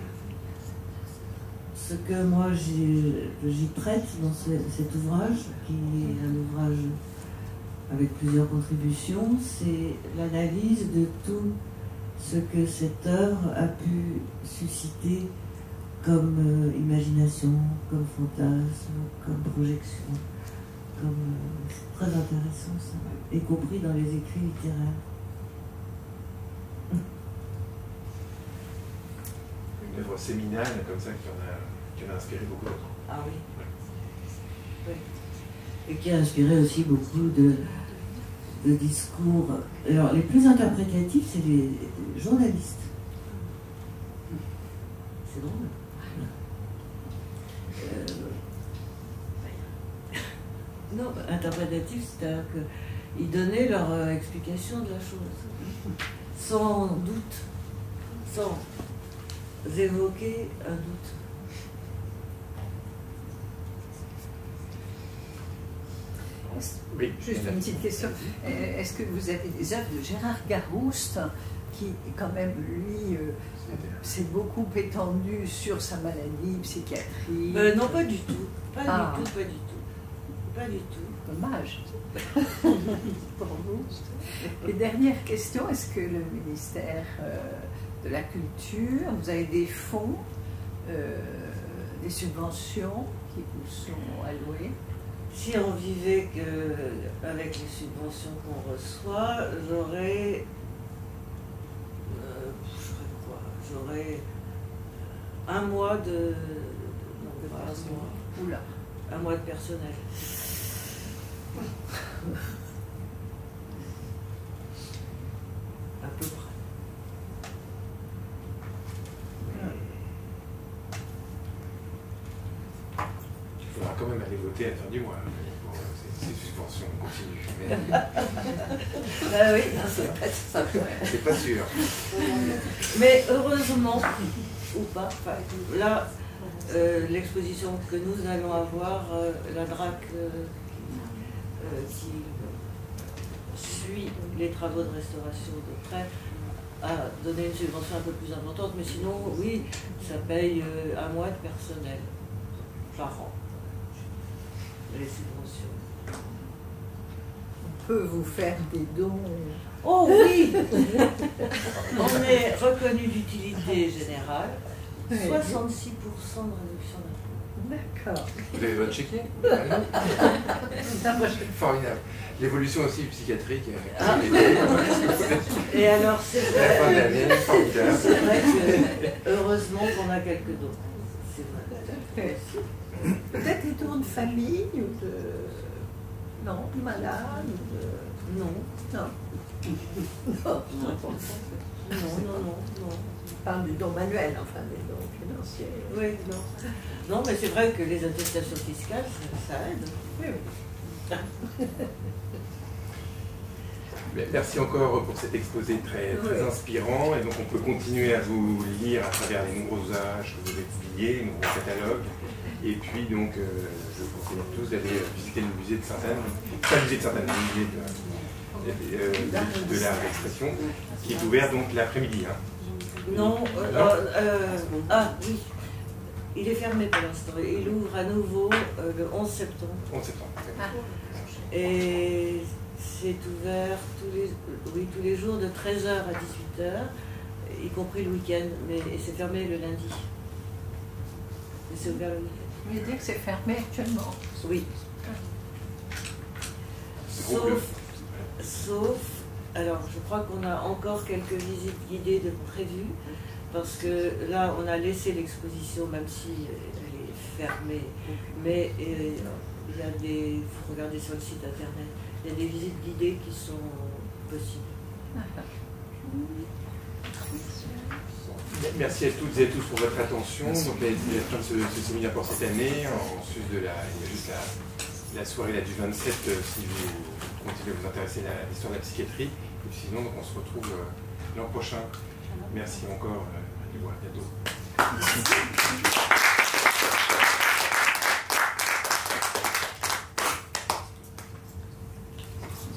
ce que moi j'y traite dans cet ouvrage, qui est un ouvrage avec plusieurs contributions, c'est l'analyse de tout ce que cette œuvre a pu susciter comme imagination, comme fantasme, comme projection. C'est très intéressant ça, y compris dans les écrits littéraires. Une œuvre séminale comme ça qui en a inspiré beaucoup d'autres. Ah oui. Oui. Et qui a inspiré aussi beaucoup de discours. Alors, les plus interprétatifs, c'est les journalistes. C'est drôle. Non, interprétatif, c'est-à-dire qu'ils donnaient leur explication de la chose, sans doute, sans évoquer un doute. Oui. Juste une petite question. Est-ce que vous avez des œuvres de Gérard Garouste, qui, quand même, lui, s'est beaucoup étendu sur sa maladie psychiatrique? Non, pas du tout. Pas du tout. Pas du tout. Dommage. Pour vous. Et dernière question, est-ce que le ministère de la Culture, vous avez des fonds, des subventions qui vous sont allouées? Si on vivait avec les subventions qu'on reçoit, j'aurais un mois de un mois de personnel. À peu près. Il faudra quand même aller voter à la fin du mois pour ces subventions continues. Oui, c'est pas sûr. Mais heureusement, ou pas, là, l'exposition que nous allons avoir, la DRAC qui suit les travaux de restauration de près, a donné une subvention un peu plus importante, mais sinon, oui, ça paye un mois de personnel par an, les subventions. On peut vous faire des dons? Oh oui. On est reconnu d'utilité générale, 66% de réduction d'impôt. D'accord. Vous avez votre chéquier? Formidable. L'évolution aussi psychiatrique. Et alors, c'est vrai, à la fin de l'année, formidable. C'est vrai que, heureusement qu'on a quelques dons. C'est vrai. Peut-être des dons de famille ou de... Non, de malade ou de... Non. Non. Non. On parle du don manuel, enfin des dons financiers. Oui, non. Non, mais c'est vrai que les attestations fiscales, ça aide. Oui. Merci encore pour cet exposé très inspirant. Et donc on peut continuer à vous lire à travers les nombreux ouvrages que vous avez publiés, les nombreux catalogues. Et puis donc je vous conseille à tous d'aller visiter le musée de Sainte-Anne, pas le musée de Sainte-Anne, le musée de l'art d'expression, qui est ouvert donc l'après-midi. Hein. Non, oui. Il est fermé pour l'instant. Il ouvre à nouveau le 11 septembre. 11 septembre. Et c'est ouvert tous les jours de 13h à 18h, y compris le week-end, et c'est fermé le lundi. Mais c'est ouvert le week-end. Vous voulez dire que c'est fermé actuellement? Oui. Sauf, alors je crois qu'on a encore quelques visites guidées de prévues, parce que là on a laissé l'exposition, même si elle est fermée, mais il y a il faut regarder sur le site internet, il y a des visites guidées qui sont possibles. Merci à toutes et à tous pour votre attention. Donc la fin de ce séminaire pour cette année. En sus de il y a juste la soirée là, du 27 si vous continuez à vous intéresser à l'histoire de la psychiatrie. Et puis sinon, donc, on se retrouve l'an prochain. Merci encore. À bientôt.